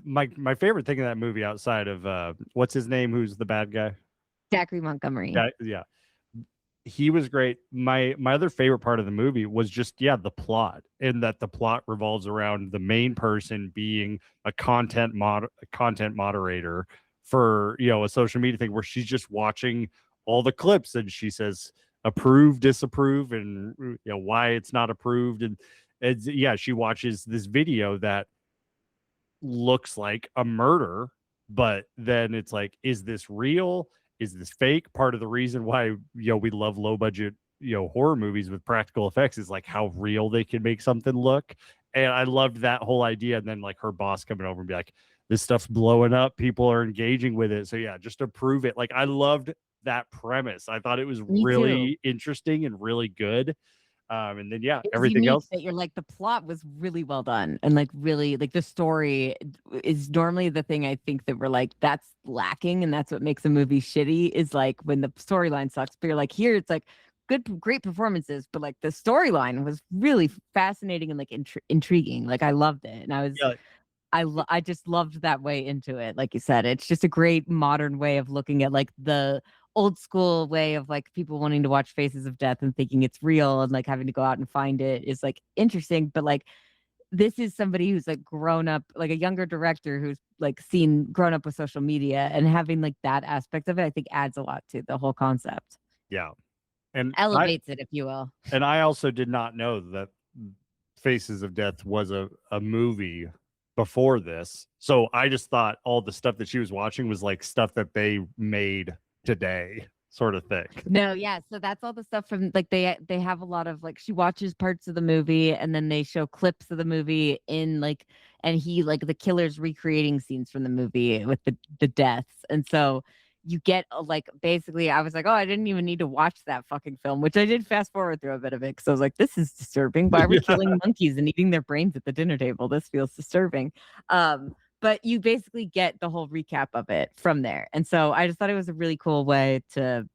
my favorite thing in that movie outside of what's his name, who's the bad guy? Dacre Montgomery. Yeah. He was great. My other favorite part of the movie was just the plot, and that the plot revolves around the main person being a content moderator for a social media thing where she's just watching all the clips and she says approve, disapprove, and why it's not approved. And she watches this video that looks like a murder, but then it's like, is this real? Is this fake? Part of the reason why we love low budget horror movies with practical effects is like how real they can make something look. And I loved that whole idea. And then like her boss coming over and be like, this stuff's blowing up, people are engaging with it, so yeah, just to prove it. Like I loved that premise. I thought it was Me too. really interesting and really good. And then It was everything unique else. that you're like the plot was really well done and like really like the story is normally the thing I think that we're like that's lacking and that's what makes a movie shitty is like when the storyline sucks. But you're like here it's like great performances, but like the storyline was really fascinating and like intriguing. Like I loved it and Yeah, I just loved that way into it. Like you said, it's just a great modern way of looking at like the old school way of like people wanting to watch Faces of Death and thinking it's real and like having to go out and find it is like interesting. But like this is somebody who's like grown up, like a younger director who's like grown up with social media and having like that aspect of it, I think adds a lot to the whole concept. yeah. And elevates it, if you will. And I also did not know that Faces of Death was a movie before this. So I just thought all the stuff that she was watching was like stuff that they made today, sort of thing. No, yeah. So that's all the stuff from like they have a lot of like she watches parts of the movie and then they show clips of the movie in like and he like the killer's recreating scenes from the movie with the deaths. And so you get like basically I was like, oh, I didn't even need to watch that fucking film, which I did fast forward through a bit of it because I was like, this is disturbing. Why are we killing monkeys and eating their brains at the dinner table? This feels disturbing. But you basically get the whole recap of it from there. And so I just thought it was a really cool way to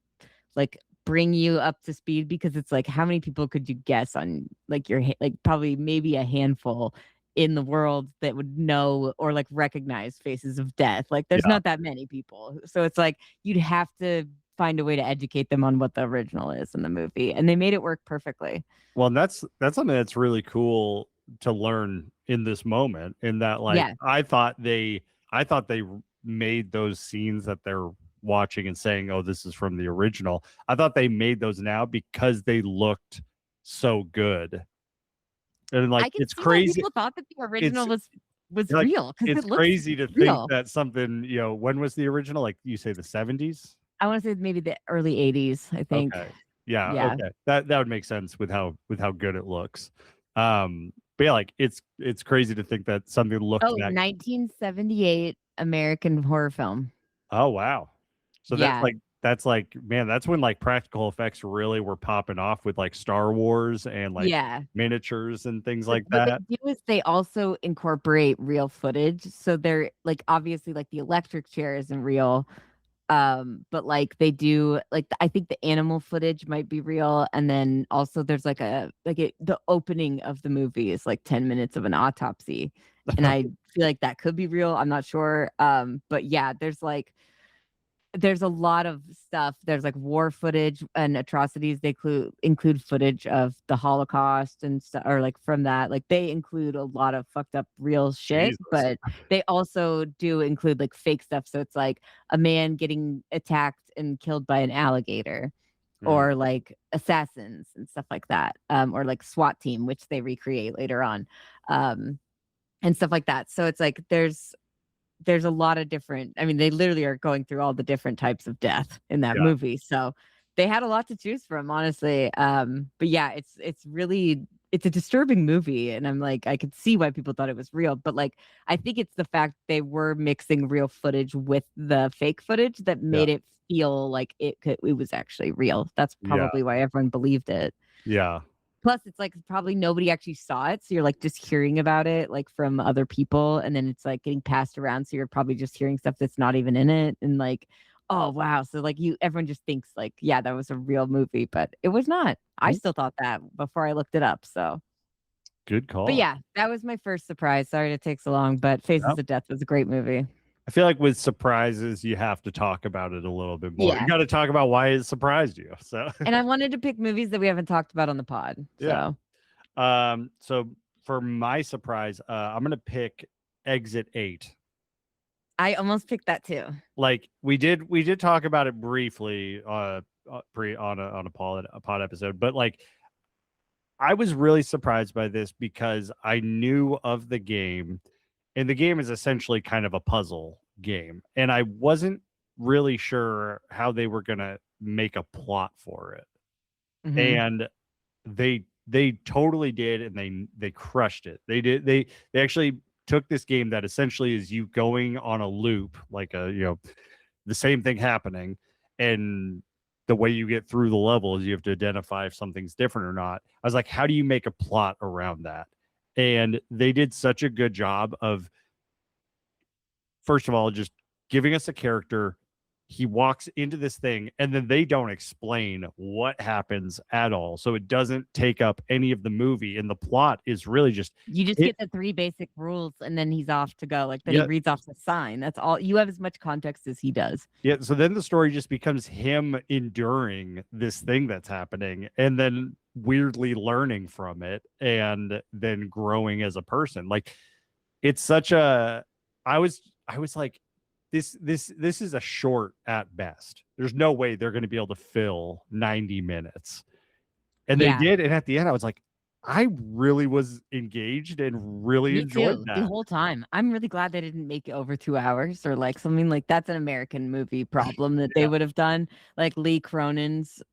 like bring you up to speed because it's like how many people could you guess on like your like probably maybe a handful in the world that would know or like recognize Faces of Death. Like there's not that many people. So it's like you'd have to find a way to educate them on what the original is in the movie. And they made it work perfectly. Well, and that's something that's really cool to learn in this moment in that like I thought they made those scenes that they're watching and saying, oh, this is from the original. I thought they made those now because they looked so good. And like it's crazy. People thought that the original was like, real. It's crazy to think that something, when was the original? Like you say the 70s? I want to say maybe the early 80s, I think. Okay. Yeah. Okay. That would make sense with how good it looks. But yeah, like it's crazy to think that something looked 1978 American horror film. Oh wow. So that's like man, that's when like practical effects really were popping off with like Star Wars and like miniatures and things like that. What they do is they also incorporate real footage. So they're like obviously like the electric chair isn't real. But like they do like I think the animal footage might be real. And then also there's like the opening of the movie is like 10 minutes of an autopsy. And I feel like that could be real. I'm not sure. But yeah, there's a lot of stuff. There's like war footage and atrocities. They include footage of the Holocaust and stuff, or like from that. Like they include a lot of fucked up real shit, Jesus. But they also do include like fake stuff. So it's like a man getting attacked and killed by an alligator, or like assassins and stuff like that, or like SWAT team, which they recreate later on, and stuff like that. So it's like there's a lot of different, I mean, they literally are going through all the different types of death in that movie. So they had a lot to choose from, honestly. But yeah, it's a disturbing movie. And I'm like, I could see why people thought it was real. But like, I think it's the fact they were mixing real footage with the fake footage that made it feel like it was actually real. That's probably why everyone believed it. Yeah. Plus, it's like probably nobody actually saw it. So you're like just hearing about it like from other people. And then it's like getting passed around. So you're probably just hearing stuff that's not even in it. And like, oh, wow. So like everyone just thinks like, yeah, that was a real movie, but it was not. I still thought that before I looked it up. So good call. But yeah, that was my first surprise. Sorry to take so long, but Faces of Death was a great movie. I feel like with surprises, you have to talk about it a little bit more. You got to talk about why it surprised you. So, and I wanted to pick movies that we haven't talked about on the pod. So, so for my surprise, I'm gonna pick Exit 8. I almost picked that too. Like we did talk about it briefly, on a pod episode, but like I was really surprised by this because I knew of the game. And the game is essentially kind of a puzzle game. And I wasn't really sure how they were going to make a plot for it. Mm-hmm. And they totally did. And they crushed it. They actually took this game that essentially is you going on a loop, like the same thing happening. And the way you get through the level is you have to identify if something's different or not. I was like, how do you make a plot around that? And they did such a good job of, first of all, just giving us a character. He walks into this thing and then they don't explain what happens at all. So it doesn't take up any of the movie. And the plot is really just... You just get the 3 basic rules and then he's off to go. Like then he reads off the sign. That's all. You have as much context as he does. Yeah. So then the story just becomes him enduring this thing that's happening and then weirdly learning from it and then growing as a person. Like it's such a... I was like, this is a short at best. There's no way they're going to be able to fill 90 minutes. And they did. And at the end, I was like, I really was engaged and really enjoyed that the whole time. I'm really glad they didn't make it over 2 hours or like something like that's an American movie problem that they would have done. Like Lee Cronin's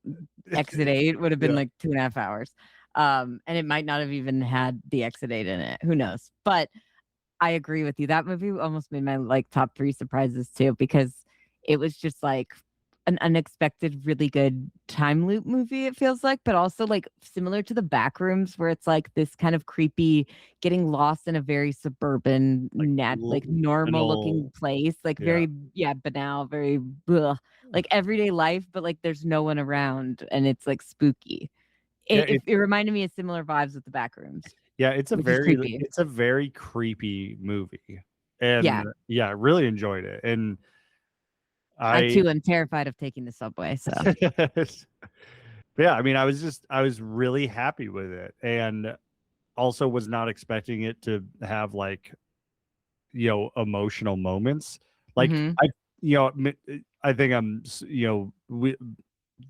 Exit 8 would have been like 2.5 hours. And it might not have even had the Exit 8 in it. Who knows? But I agree with you. That movie almost made my like top 3 surprises too, because it was just like an unexpected, really good time loop movie, it feels like, but also like similar to the Backrooms, where it's like this kind of creepy, getting lost in a very suburban, like normal looking place, like very, banal, very like everyday life, but like there's no one around and it's like spooky. It reminded me of similar vibes with the Backrooms. Yeah, it's a very creepy movie. And I really enjoyed it. And I too am terrified of taking the subway. So yeah, I mean, I was really happy with it, and also was not expecting it to have like, emotional moments. Like I think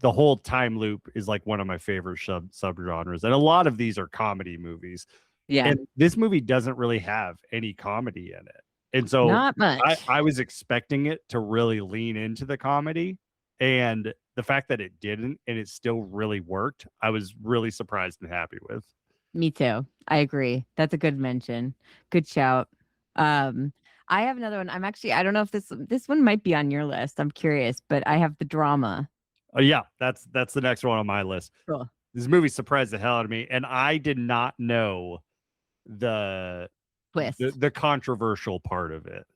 the whole time loop is like one of my favorite subgenres, and a lot of these are comedy movies. Yeah, and this movie doesn't really have any comedy in it. And so not much. I was expecting it to really lean into the comedy, and the fact that it didn't and it still really worked, I was really surprised and happy with. Me too. I agree. That's a good mention. Good shout. I have another one. I don't know if this one might be on your list. I'm curious, but I have The Drama. Oh yeah, that's the next one on my list. Cool. This movie surprised the hell out of me, and I did not know the twist, the controversial part of it.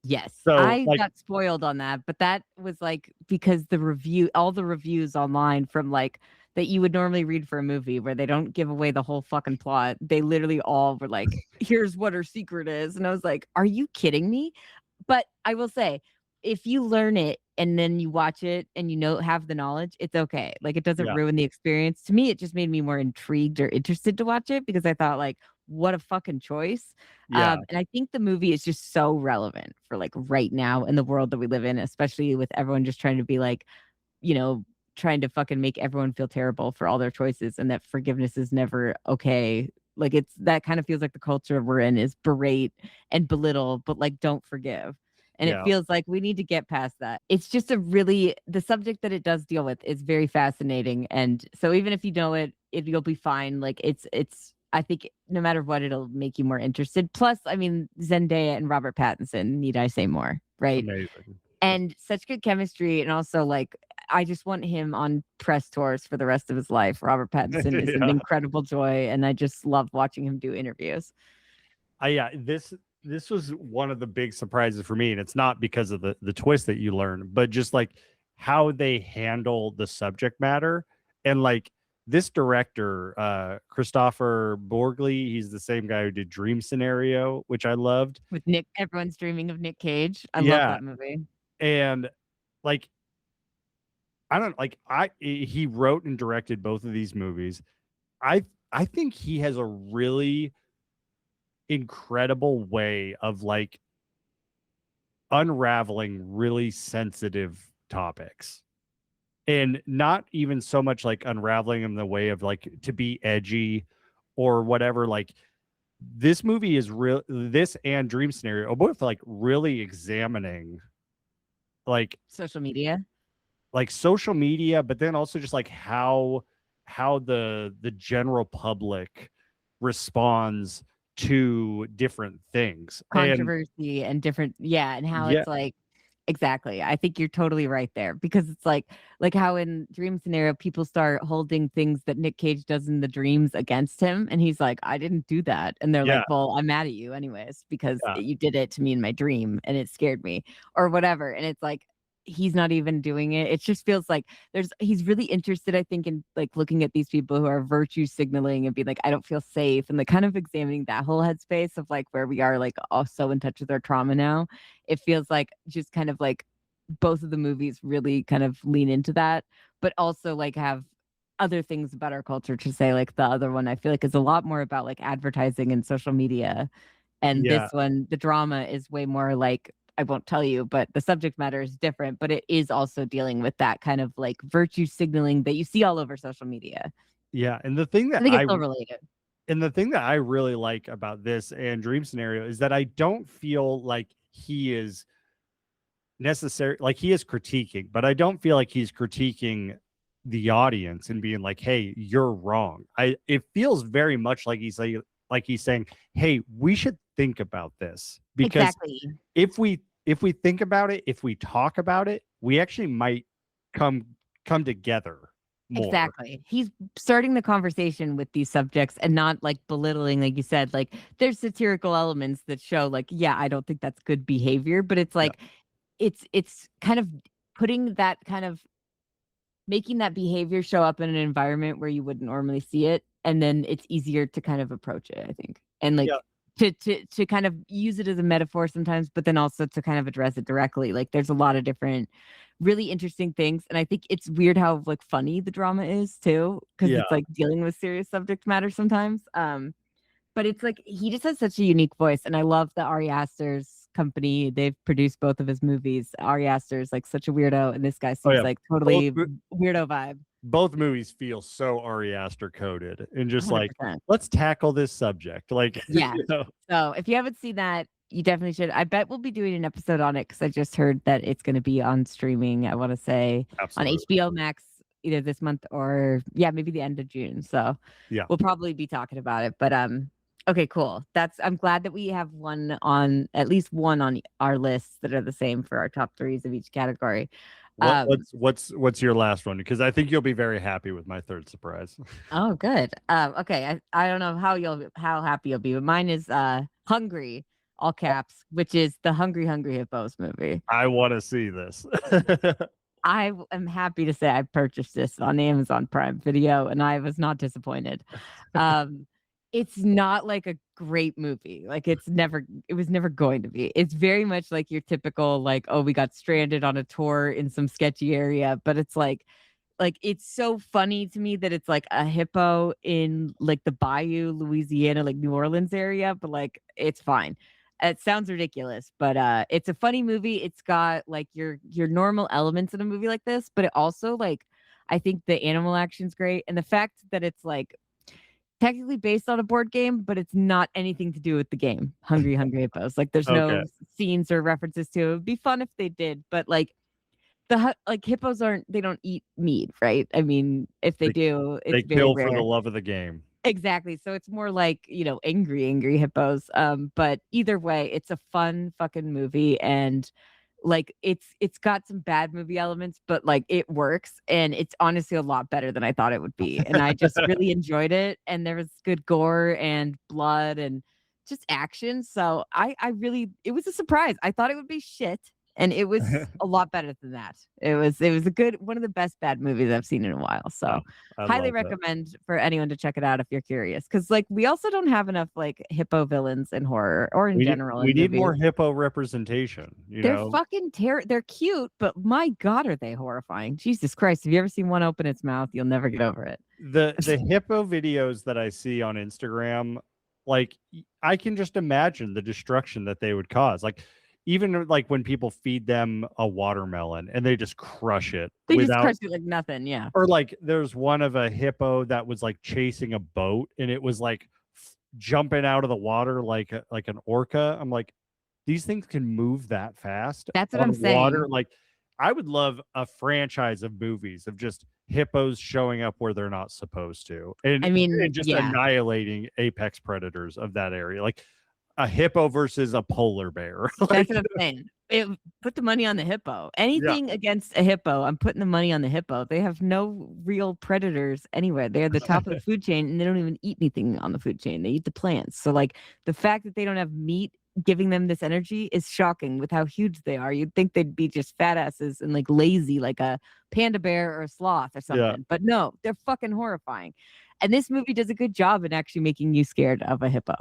Yes. So I got spoiled on that, but that was like because all the reviews online from like that you would normally read for a movie where they don't give away the whole fucking plot. They literally all were like, here's what her secret is. And I was like, are you kidding me? But I will say, if you learn it and then you watch it and have the knowledge, it's okay. Like it doesn't ruin the experience. To me, it just made me more intrigued or interested to watch it because I thought like, what a fucking choice. And I think the movie is just so relevant for like right now in the world that we live in, especially with everyone just trying to be like, trying to fucking make everyone feel terrible for all their choices and that forgiveness is never okay. Like that kind of feels like the culture we're in is berate and belittle, but like don't forgive. And it feels like we need to get past that. It's just the subject that it does deal with is very fascinating. And so even if you know it, you'll be fine. Like I think no matter what, it'll make you more interested. Plus, I mean, Zendaya and Robert Pattinson, need I say more, right? Amazing. And such good chemistry. And also like, I just want him on press tours for the rest of his life. Robert Pattinson is an incredible joy. And I just love watching him do interviews. This was one of the big surprises for me, and it's not because of the twist that you learn, but just like how they handle the subject matter. And like this director, Christopher Borgli, he's the same guy who did Dream Scenario, which I loved. With Nick, everyone's dreaming of Nick Cage. I love that movie. And like, he wrote and directed both of these movies. I think he has a really incredible way of like unraveling really sensitive topics, and not even so much like unraveling them in the way of like to be edgy or whatever. Like this movie is this and Dream Scenario are both like really examining like social media, but then also just like how the general public responds to different things, controversy and different and how it's like exactly. I think you're totally right there, because it's like how in Dream Scenario people start holding things that Nick Cage does in the dreams against him, and he's like, I didn't do that, and they're like, well, I'm mad at you anyways because you did it to me in my dream and it scared me or whatever. And it's like he's not even doing it. It just feels like he's really interested, I think, in like looking at these people who are virtue signaling and being like, I don't feel safe, and like kind of examining that whole headspace of like where we are like all so in touch with our trauma now. It feels like just kind of like both of the movies really kind of lean into that, but also like have other things about our culture to say. Like the other one I feel like is a lot more about like advertising and social media, and this one, The Drama, is way more like I won't tell you, but the subject matter is different, but it is also dealing with that kind of like virtue signaling that you see all over social media. Yeah, and the thing I that think it's still related. And the thing that I really like about this and Dream Scenario is that I don't feel like he is necessary, like he is critiquing, but I don't feel like he's critiquing the audience and being like, "Hey, you're wrong." It feels very much like he's saying, "Hey, we should think about this because Exactly. if we think about it, if we talk about it, we actually might come together more." Exactly. He's starting the conversation with these subjects and not like belittling, like you said, like there's satirical elements that show like, yeah, I don't think that's good behavior, but it's like it's kind of putting that kind of making that behavior show up in an environment where you wouldn't normally see it, and then it's easier to kind of approach it, I think. And like Yeah. to kind of use it as a metaphor sometimes, but then also to kind of address it directly. Like there's a lot of different really interesting things. And I think it's weird how like funny the drama is too, because Yeah. it's like dealing with serious subject matter sometimes. But it's like he just has such a unique voice, and I love the Ari Aster's company. They've produced both of his movies. Ari Aster's like such a weirdo, and this guy Oh seems yeah. like totally weirdo vibe. Both movies feel so Ari Aster coded and just like 100%. let's tackle this subject. Like Yeah. you know. So if you haven't seen that, you definitely should. I bet we'll be doing an episode on it because I just heard that it's going to be on streaming. I want to say Absolutely. on HBO Max either this month or maybe the end of June. So yeah, we'll probably be talking about it. But okay, cool. I'm glad that we have at least one on our lists that are the same for our top threes of each category. What's your last one? Because I think you'll be very happy with my third surprise. Oh, good. Okay. I don't know how happy you'll be, but mine is Hungry, all caps, which is the Hungry Hippos movie. I want to see this. I am happy to say I purchased this on Amazon Prime Video, and I was not disappointed. It's not like a great movie. Like it was never going to be. It's very much like your typical, like, oh, we got stranded on a tour in some sketchy area, but it's like it's so funny to me that it's like a hippo in like the Bayou, Louisiana, like New Orleans area, but like it's fine. It sounds ridiculous, but it's a funny movie. It's got like your normal elements in a movie like this, but it also like I think the animal action's great, and the fact that it's like technically based on a board game, but it's not anything to do with the game. Hungry Hippos. Like there's no scenes or references to it. It would be fun if they did, but like hippos they don't eat meat, right? I mean, if they do, it's they kill for the love of the game. Exactly. So it's more like, angry hippos. But either way, it's a fun fucking movie, and like it's got some bad movie elements, but like it works, and it's honestly a lot better than I thought it would be. And I just really enjoyed it, and there was good gore and blood and just action. So it was a surprise. I thought it would be shit. And it was a lot better than that. It was one of the best bad movies I've seen in a while. So highly recommend for anyone to check it out if you're curious. Because like we also don't have enough like hippo villains in horror or in general. We need more hippo representation. They're fucking they're cute, but my God, are they horrifying? Jesus Christ. Have you ever seen one open its mouth? You'll never get over it. The hippo videos that I see on Instagram, like I can just imagine the destruction that they would cause. Like even like when people feed them a watermelon and they just crush it. Just crush it like nothing, yeah. Or like there's one of a hippo that was like chasing a boat and it was like jumping out of the water like an orca. I'm like, these things can move that fast. That's what I'm saying. Like I would love a franchise of movies of just hippos showing up where they're not supposed to. And just annihilating apex predators of that area. Like a hippo versus a polar bear. That's what I'm saying. Put the money on the hippo. Anything against a hippo, I'm putting the money on the hippo. They have no real predators anywhere. They're the top of the food chain, and they don't even eat anything on the food chain. They eat the plants. So like the fact that they don't have meat giving them this energy is shocking with how huge they are. You'd think they'd be just fat asses and like lazy, like a panda bear or a sloth or something. Yeah. But no, they're fucking horrifying. And this movie does a good job in actually making you scared of a hippo.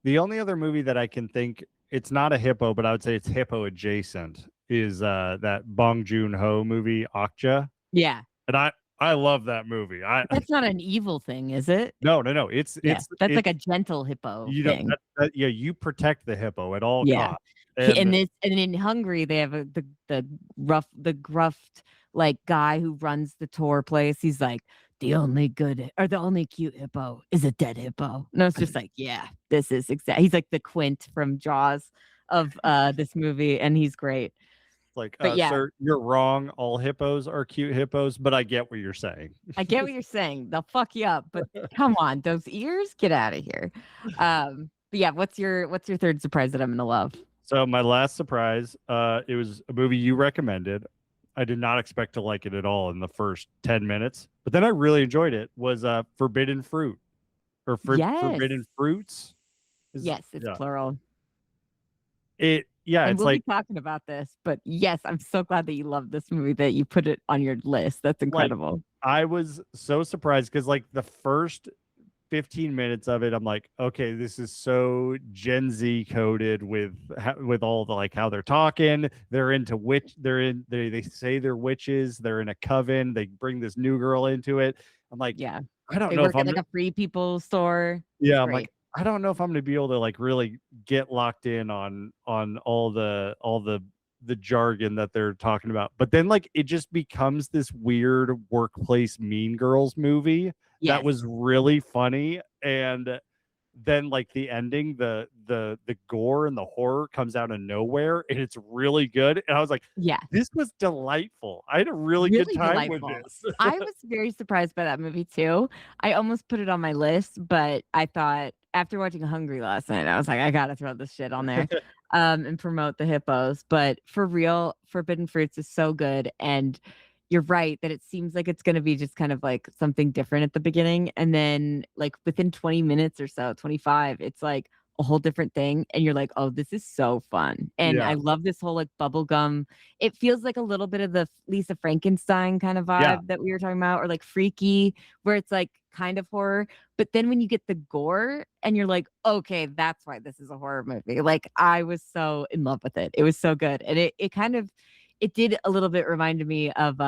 The only other movie that I can think, it's not a hippo, but I would say it's hippo adjacent, is that Bong Joon-ho movie, Okja. Yeah. And I love that movie. That's not an evil thing, is it? No. It's like a gentle hippo thing. You protect the hippo at all costs. And and in Hungary they have the gruffed like guy who runs the tour place. He's like, the only good or the only cute hippo is a dead hippo. And I was just like, yeah, this is exactly. He's like the Quint from Jaws of this movie, and he's great. like, But yeah, sir, you're wrong. All hippos are cute hippos, but I get what you're saying. I get what you're saying. They'll fuck you up, but come on, those ears, get out of here. But yeah, what's your third surprise that I'm gonna love? So my last surprise, it was a movie you recommended. I did not expect to like it at all in the first 10 minutes, but then I really enjoyed it. Was Forbidden Fruit or Yes. Forbidden Fruits? Yes, it's plural. And it's we'll like be talking about this, but yes, I'm so glad that you love this movie, that you put it on your list. That's incredible. Like, I was so surprised because like the first 15 minutes of it, I'm like, okay, this is so Gen Z coded with all the like how they're talking. They're into they say they're witches. They're in a coven. They bring this new girl into it. I'm like, yeah, I don't they know work if I'm at like a free people store. yeah, I'm like, I don't know if I'm going to be able to like really get locked in on all the jargon that they're talking about. But then like it just becomes this weird workplace Mean Girls movie that was really funny. And then like the ending, the gore and the horror comes out of nowhere, and it's really good. And I was like, yeah, this was delightful. I had a really good time with this. I was very surprised by that movie too. I almost put it on my list, but I thought after watching Hungry last night, I was like, I gotta throw this shit on there and promote the hippos. But for real, Forbidden Fruits is so good. And you're right that it seems like it's going to be just kind of like something different at the beginning. And then like within 20 minutes or so, 25, it's like a whole different thing. And you're like, oh, this is so fun. And I love this whole like bubblegum. It feels like a little bit of the Lisa Frankenstein kind of vibe that we were talking about, or like Freaky, where it's like kind of horror. But then when you get the gore and you're like, okay, that's why this is a horror movie. Like I was so in love with it. It was so good. And it kind of, it did a little bit remind me of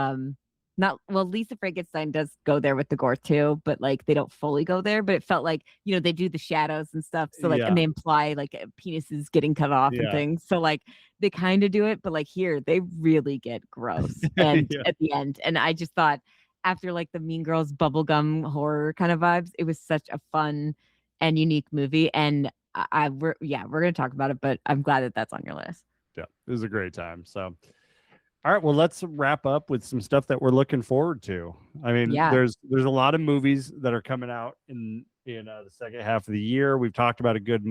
not well, Lisa Frankenstein does go there with the gore too, but like they don't fully go there. But it felt like, you know, they do the shadows and stuff. So like and they imply like penises getting cut off and things. So like they kind of do it, but like here they really get gross and at the end. And I just thought after like the Mean Girls bubblegum horror kind of vibes, it was such a fun and unique movie. And we're gonna talk about it, but I'm glad that that's on your list. Yeah, it was a great time. So all right, well, let's wrap up with some stuff that we're looking forward to. I mean, there's a lot of movies that are coming out in the second half of the year. We've talked about a good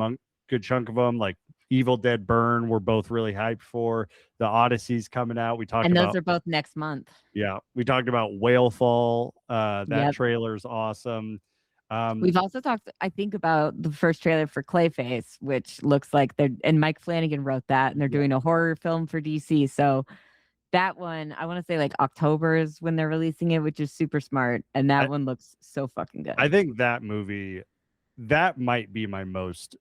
chunk of them, like Evil Dead Burn. We're both really hyped for. The Odyssey's coming out. We talked those are both next month. Yeah, we talked about Whale Fall. That trailer's awesome. We've also talked, I think, about the first trailer for Clayface, which looks like and Mike Flanagan wrote that, and they're doing a horror film for DC. So that one, I want to say like October is when they're releasing it, which is super smart. And that one looks so fucking good. I think that movie, that might be my most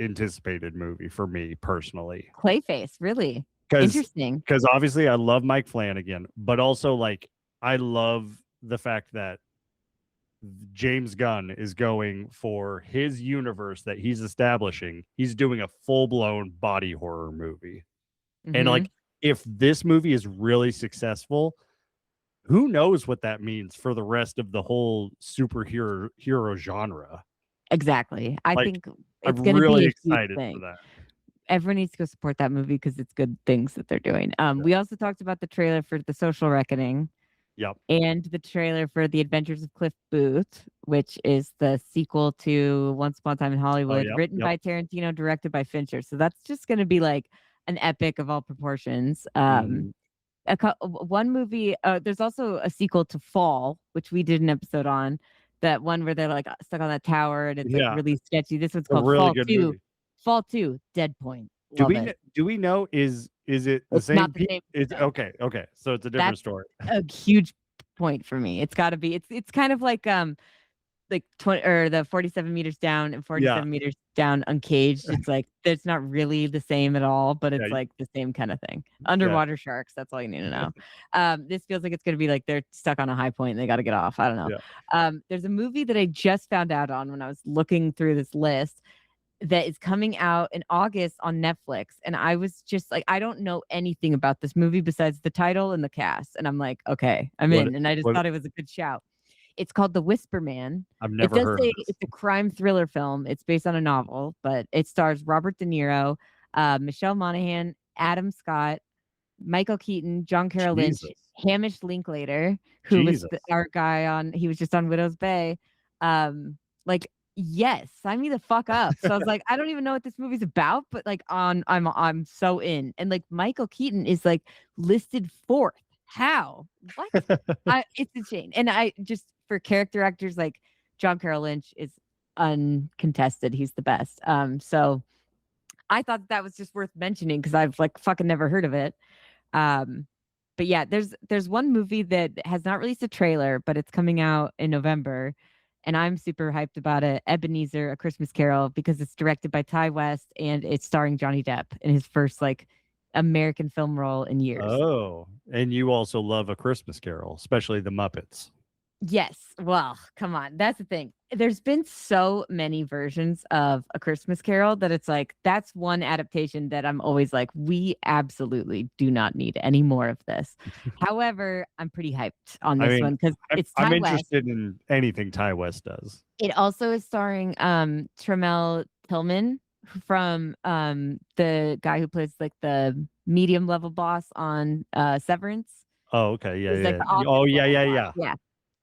anticipated movie for me personally. Clayface, really? Interesting. Because obviously I love Mike Flanagan, but also like I love the fact that James Gunn is going for his universe that he's establishing. He's doing a full-blown body horror movie. Mm-hmm. And like, if this movie is really successful, who knows what that means for the rest of the whole superhero genre. Exactly. I think it's I'm really excited for that. Everyone needs to go support that movie because it's good things that they're doing. We also talked about the trailer for The Social Reckoning. Yep. And the trailer for The Adventures of Cliff Booth, which is the sequel to Once Upon a Time in Hollywood, written by Tarantino, directed by Fincher. So that's just going to be like an epic of all proportions. One movie, there's also a sequel to Fall, which we did an episode on. That one where they're like stuck on that tower and it's like really sketchy. This one's called Fall 2. Movie. Fall 2, Dead Point. Do we know is it the same? Not the same. It's okay. So it's a different story. A huge point for me. It's got to be. It's kind of like 20 or the 47 meters down and 47 meters down uncaged. It's like it's not really the same at all, but it's like the same kind of thing. Underwater sharks. That's all you need to know. This feels like it's going to be like they're stuck on a high point and they got to get off. I don't know. There's a movie that I just found out on when I was looking through this list. that is coming out in August on Netflix. And I was just like, I don't know anything about this movie besides the title and the cast. And I'm like, okay, I'm in. And I just thought it was a good shout. It's called The Whisper Man. I've It never does heard of say this. it's a crime thriller film. It's based on a novel, but it stars Robert De Niro, Michelle Monaghan, Adam Scott, Michael Keaton, John Carroll Lynch, Jesus. Hamish Linklater, who was Jesus. our guy on. He was just on Widow's Bay. Like, yes, sign me the fuck up. So I was like, I don't even know what this movie's about, but like, I'm so in. And like, Michael Keaton is like listed fourth. How? What? It's insane. And I just for character actors like John Carroll Lynch is uncontested. He's the best. So I thought that was just worth mentioning because I've like fucking never heard of it. But yeah, there's one movie that has not released a trailer, but it's coming out in November, and I'm super hyped about it. Ebenezer: A Christmas Carol, because it's directed by Ty West and it's starring Johnny Depp in his first like American film role in years. Oh, and you also love A Christmas Carol, especially the Muppets. Yes. Well, come on. That's the thing. There's been so many versions of A Christmas Carol that it's like, that's one adaptation that I'm always like, we absolutely do not need any more of this. However, I'm pretty hyped on this one because it's Ty I'm West. interested in anything Ty West does. It also is starring Tremel Tillman from the guy who plays like the medium level boss on Severance. Oh, okay. Yeah, He's, yeah. like, the Oh, office yeah, level yeah, boss. yeah. Yeah.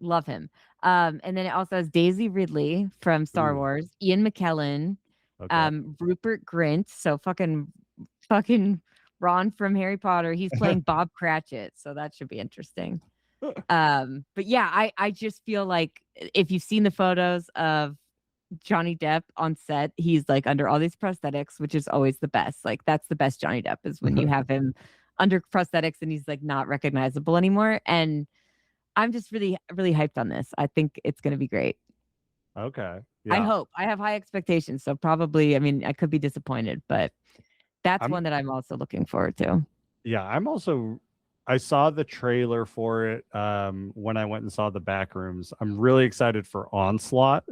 Love him. And then it also has Daisy Ridley from Star Wars, Ian McKellen, Okay. Rupert Grint, so fucking Ron from Harry Potter. He's playing Bob Cratchit, so that should be interesting. But yeah, I just feel like if you've seen the photos of Johnny Depp on set, he's like under all these prosthetics, which is always the best. Like that's the best Johnny Depp is when you have him under prosthetics and he's like not recognizable anymore. And I'm just really, really hyped on this. I think it's going to be great. Okay. I Yeah. hope. I have high expectations. So probably, I mean, I could be disappointed, but that's one that I'm also looking forward to. Yeah. I saw the trailer for it when I went and saw the Backrooms. I'm really excited for Onslaught.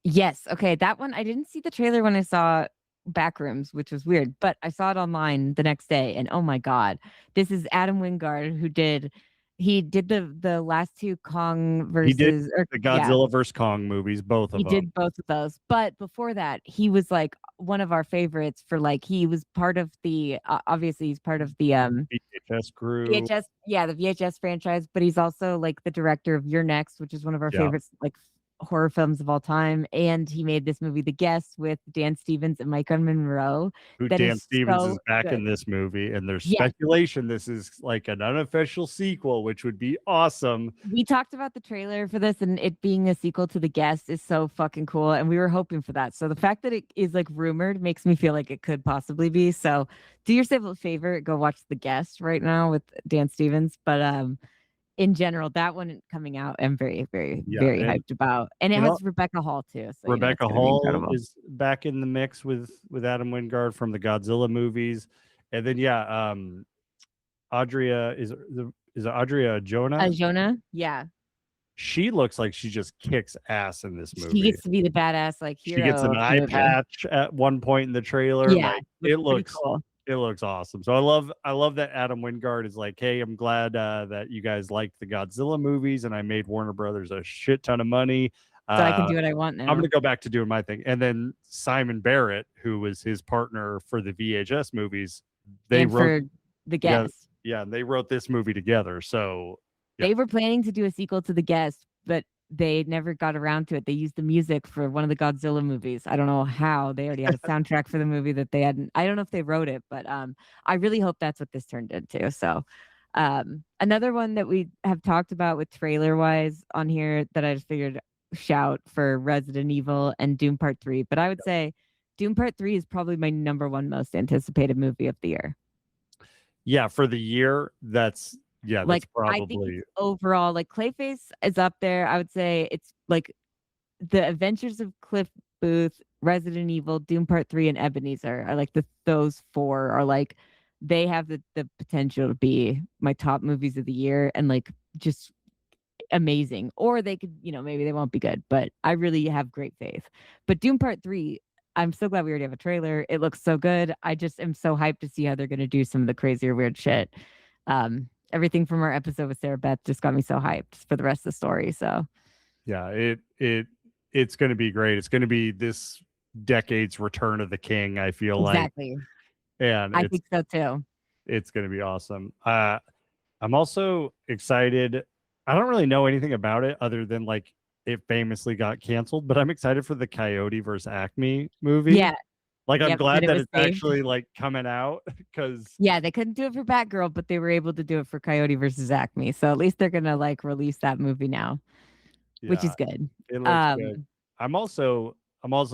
Yes. Okay. That one, I didn't see the trailer when I saw Backrooms, which was weird, but I saw it online the next day. And oh my God, this is Adam Wingard who did the last two Kong versus He did the Godzilla versus Kong movies, both of them. He did both of those. But before that, he was like one of our favorites for like he was part of the obviously he's part of the VHS crew. VHS, yeah, the VHS franchise, but he's also like the director of Your Next, which is one of our favorites, like horror films of all time. And he made this movie, The Guest, with Dan Stevens and Micah Monroe. Who Dan Stevens is back in this movie, and there's speculation this is like an unofficial sequel, which would be awesome. We talked about the trailer for this, and it being a sequel to The Guest is so fucking cool, and we were hoping for that. So the fact that it is like rumored makes me feel like it could possibly be. So do yourself a favor, go watch The Guest right now with Dan Stevens. But in general, that one coming out, I'm very, very, very hyped about. And it has Rebecca Hall too. So Rebecca Hall is back in the mix with Adam Wingard from the Godzilla movies. And then Adria is Adria Jonah? Jonah, yeah. She looks like she just kicks ass in this movie. She gets to be the badass like hero. She gets an eye patch at one point in the trailer. Yeah, like, it looks cool. It looks awesome. So I love that Adam Wingard is like, hey, I'm glad that you guys liked the Godzilla movies, and I made Warner Brothers a shit ton of money. So I can do what I want now. I'm gonna go back to doing my thing. And then Simon Barrett, who was his partner for the VHS movies, they wrote for The Guest. Yeah, they wrote this movie together. So they were planning to do a sequel to The Guest, but they never got around to it. They used the music for one of the Godzilla movies. I don't know how. They already had a soundtrack for the movie that they hadn't. I don't know if they wrote it, but I really hope that's what this turned into. So another one that we have talked about with trailer wise on here that I just figured shout for Resident Evil and Doom Part 3. But I would say Doom Part 3 is probably my number one most anticipated movie of the year. Yeah, for the year, that's like probably... I think overall, like Clayface is up there. I would say it's like The Adventures of Cliff Booth, Resident Evil, Doom Part 3, and Ebenezer are like those four are like they have the potential to be my top movies of the year and like just amazing. Or they could, maybe they won't be good, but I really have great faith. But Doom Part 3, I'm so glad we already have a trailer. It looks so good. I just am so hyped to see how they're going to do some of the crazier, weird shit. Everything from our episode with Sarah Beth just got me so hyped for the rest of the story. So, yeah, it's going to be great. It's going to be this decade's Return of the King, I feel exactly. And I think so too. It's going to be awesome. I'm also excited. I don't really know anything about it other than like it famously got canceled, but I'm excited for the Coyote versus Acme movie. Yeah. Like, I'm glad that it's saved. actually like coming out because they couldn't do it for Batgirl, but they were able to do it for Coyote versus Acme. So at least they're gonna like release that movie now, which is good. It looks good. I'm also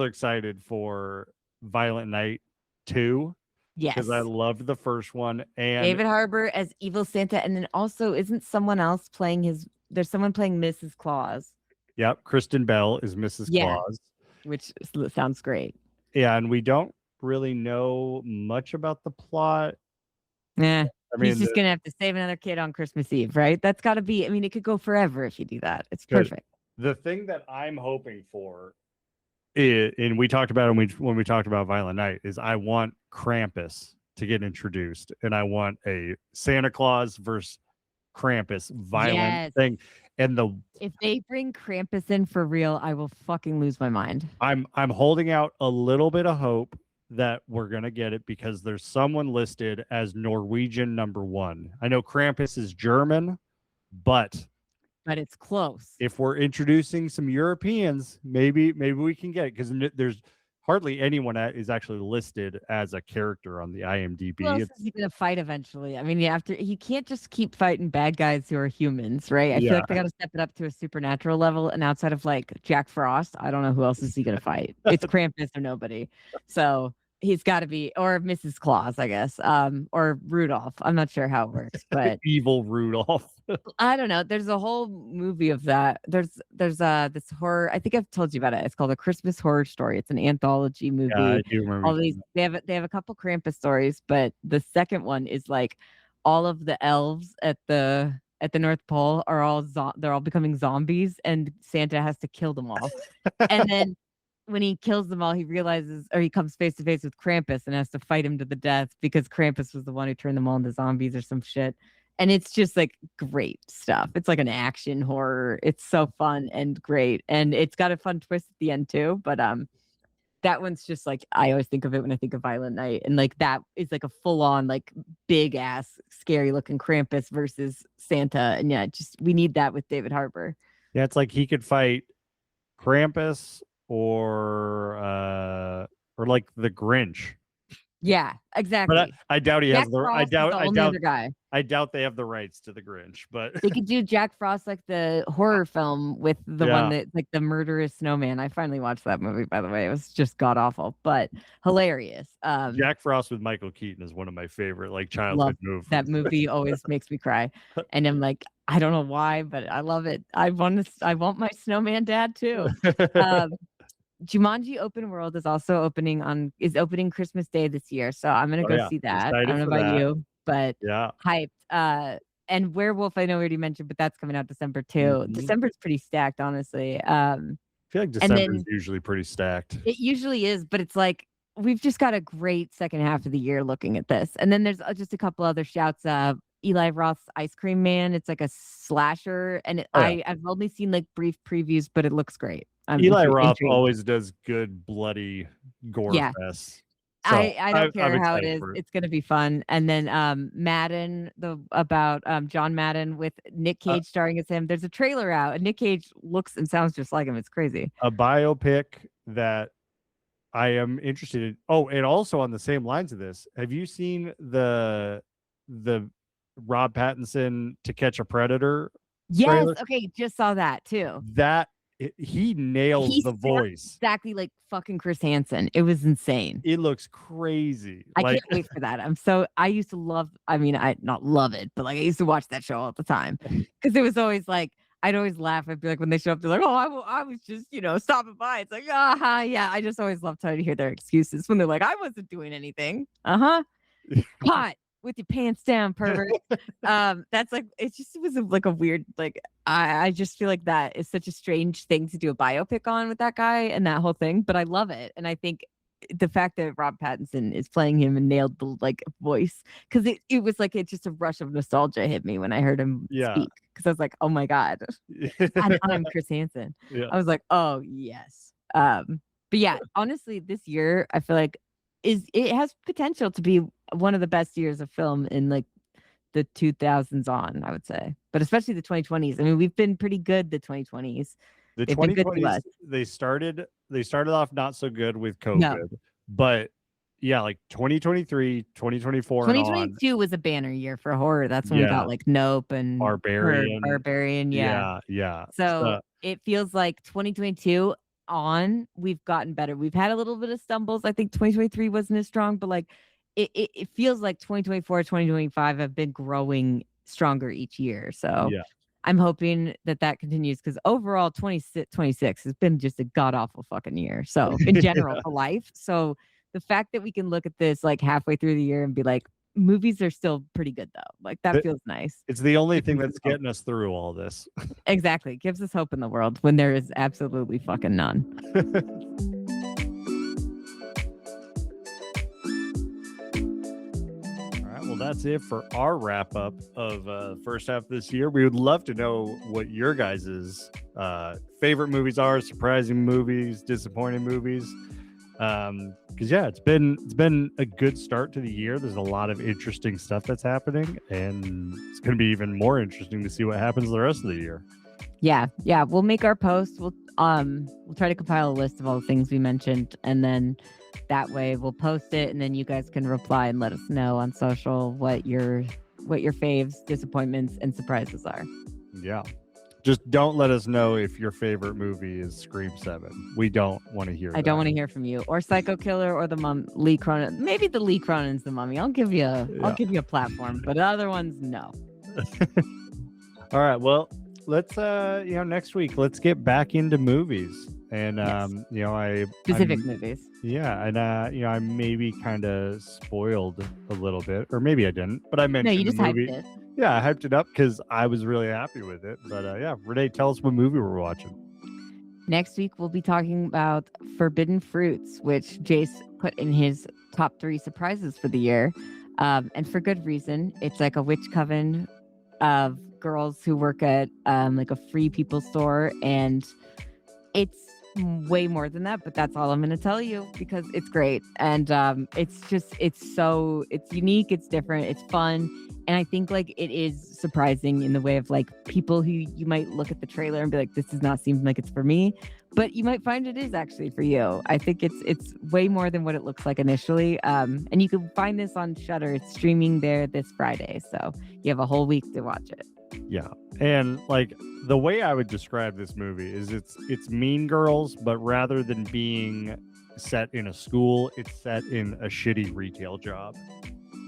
excited for Violent Night 2. Yes, because I loved the first one. And David Harbour as Evil Santa, and then also isn't someone else playing there's someone playing Mrs. Claus. Yep, Kristen Bell is Mrs. Claus, which sounds great. Yeah, and we don't really know much about the plot. Yeah, I mean, he's just gonna have to save another kid on Christmas Eve, right? That's got to be. I mean, it could go forever if you do that. It's perfect. The thing that I'm hoping for, and we talked about it when we talked about Violent Night, is I want Krampus to get introduced, and I want a Santa Claus versus Krampus violent thing. And if they bring Krampus in for real, I will fucking lose my mind. I'm holding out a little bit of hope that we're gonna get it because there's someone listed as Norwegian #1. I know Krampus is German, but it's close. If we're introducing some Europeans, maybe we can get it because there's hardly anyone that is actually listed as a character on the IMDb. Who else is he gonna fight eventually? I mean, you can't just keep fighting bad guys who are humans, right? I feel like they got to step it up to a supernatural level. And outside of like Jack Frost, I don't know who else is he gonna fight. It's Krampus or nobody. So he's got to be, or Mrs. Claus, I guess, or Rudolph. I'm not sure how it works, but evil Rudolph. I don't know. There's a whole movie of that. There's this horror. I think I've told you about it. It's called A Christmas Horror Story. It's an anthology movie. Yeah, I do remember. All these they have a couple Krampus stories, but the second one is like all of the elves at the North Pole are they're all becoming zombies, and Santa has to kill them all. And then when he kills them all, he realizes, or he comes face to face with Krampus and has to fight him to the death because Krampus was the one who turned them all into zombies or some shit. And it's just like great stuff. It's like an action horror. It's so fun and great. And it's got a fun twist at the end too. But that one's just like, I always think of it when I think of Violent Night. And like that is like a full on like big ass scary looking Krampus versus Santa. And yeah, we need that with David Harbour. Yeah, it's like he could fight Krampus or like the Grinch. Yeah, exactly. But I doubt he has the. I doubt they have the rights to the Grinch. But they could do Jack Frost like the horror film with the one that like the murderous snowman. I finally watched that movie, by the way. It was just god awful, but hilarious. Jack Frost with Michael Keaton is one of my favorite like childhood movies. That movie always makes me cry, and I'm like, I don't know why, but I love it. I want my snowman dad too. Jumanji Open World is also opening Christmas Day this year, so I'm gonna go see that. I don't know about you, but hyped. And Werewolf, I know we already mentioned, but that's coming out December too. Mm-hmm. December's pretty stacked, honestly. I feel like December is usually pretty stacked. It usually is, but it's like we've just got a great second half of the year looking at this. And then there's just a couple other shouts. Eli Roth's Ice Cream Man. It's like a slasher, and I've only seen like brief previews, but it looks great. Eli Roth always does good bloody gore fest. So I don't care how it is. It's going to be fun. And then Madden, about John Madden with Nick Cage starring as him. There's a trailer out, and Nick Cage looks and sounds just like him. It's crazy. A biopic that I am interested in. Oh, and also on the same lines of this, have you seen the Rob Pattinson To Catch a Predator? Yes. Trailer? Okay. Just saw that too. He nails the voice exactly like fucking Chris Hansen. It was insane. It looks crazy. I can't wait for that. I used to love, I not love it, but like I used to watch that show all the time because it was always like, I'd always laugh. I'd be like, when they show up, they're like, oh, I was just, stopping by. It's like, yeah. I just always love trying to hear their excuses when they're like, I wasn't doing anything. Hot. With your pants down, pervert. That's like, it was like a weird, like, I just feel like that is such a strange thing to do a biopic on with that guy and that whole thing, but I love it. And I think the fact that Rob Pattinson is playing him and nailed the like voice, because it was like just a rush of nostalgia hit me when I heard him speak, because I was like, oh my god, and I'm Chris Hansen. I was like, oh yes. But yeah, honestly, this year I feel like it has potential to be one of the best years of film in like the 2000s on, I would say, but especially the 2020s. I mean, we've been pretty good the 2020s. The 2020s, they started off not so good with COVID, but yeah, like 2023, 2024, 2022 was a banner year for horror. That's when we got like Nope and Barbarian. Yeah. So it feels like 2022 on, we've gotten better. We've had a little bit of stumbles. I think 2023 wasn't as strong, but like it feels like 2024, 2025 have been growing stronger each year. So I'm hoping that continues, because overall 2026 has been just a god awful fucking year. So in general for life. So the fact that we can look at this like halfway through the year and be like, movies are still pretty good though. Like that feels nice. It's the only thing that's getting us through all this. Exactly. It gives us hope in the world when there is absolutely fucking none. Well, that's it for our wrap up of first half of this year. We would love to know what your guys' favorite movies are, surprising movies, disappointing movies. Because it's been a good start to the year. There's a lot of interesting stuff that's happening, and it's going to be even more interesting to see what happens the rest of the year. Yeah. We'll make our post. We'll try to compile a list of all the things we mentioned, and then that way we'll post it, and then you guys can reply and let us know on social what your faves, disappointments, and surprises are. Yeah. Just don't let us know if your favorite movie is Scream 7. We don't want to hear. I don't want to hear from you, or Psycho Killer, or the Lee Cronin. Maybe the Lee Cronin's The Mummy. I'll give you a platform, but other ones, no. All right. Well, let's next week let's get back into movies, and specific movies. Yeah, and I maybe kind of spoiled a little bit, or maybe I didn't, but I mentioned you just the movie. Hyped it. Yeah, I hyped it up because I was really happy with it. But Renee, tell us what movie we're watching. Next week we'll be talking about Forbidden Fruits, which Jace put in his top 3 surprises for the year, and for good reason. It's like a witch coven of girls who work at like a free people store, and it's way more than that, but that's all I'm going to tell you because it's great. And it's unique, it's different, it's fun. And I think like it is surprising in the way of like people who you might look at the trailer and be like, this does not seem like it's for me, but you might find it is actually for you. I think it's way more than what it looks like initially. And you can find this on Shudder. It's streaming there this Friday. So you have a whole week to watch it. Yeah. And like the way I would describe this movie is it's Mean Girls, but rather than being set in a school, it's set in a shitty retail job.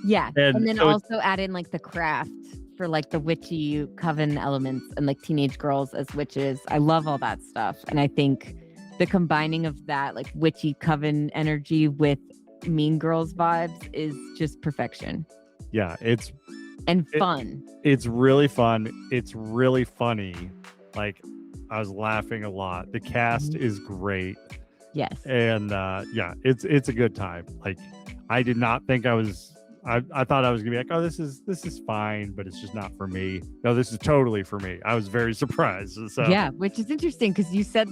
Yeah. And then so also add in like the craft for like the witchy coven elements and like teenage girls as witches. I love all that stuff. And I think the combining of that like witchy coven energy with Mean Girls vibes is just perfection. Yeah. It's fun. It's really fun. It's really funny. Like I was laughing a lot. The cast is great. Yes. And it's a good time. Like I did not think I thought I was gonna be like, oh, this is fine, but it's just not for me. No, this is totally for me. I was very surprised. So yeah, which is interesting because you said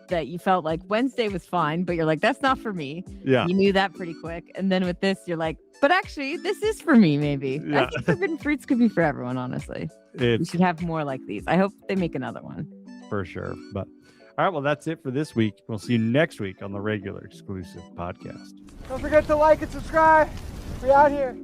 that you felt like Wednesday was fine, but you're like, that's not for me. Yeah, you knew that pretty quick, and then with this, you're like, but actually, this is for me. Maybe. Yeah. I think Forbidden Fruits could be for everyone. Honestly, we should have more like these. I hope they make another one for sure. But all right, well, that's it for this week. We'll see you next week on the regular exclusive podcast. Don't forget to like and subscribe. We out here.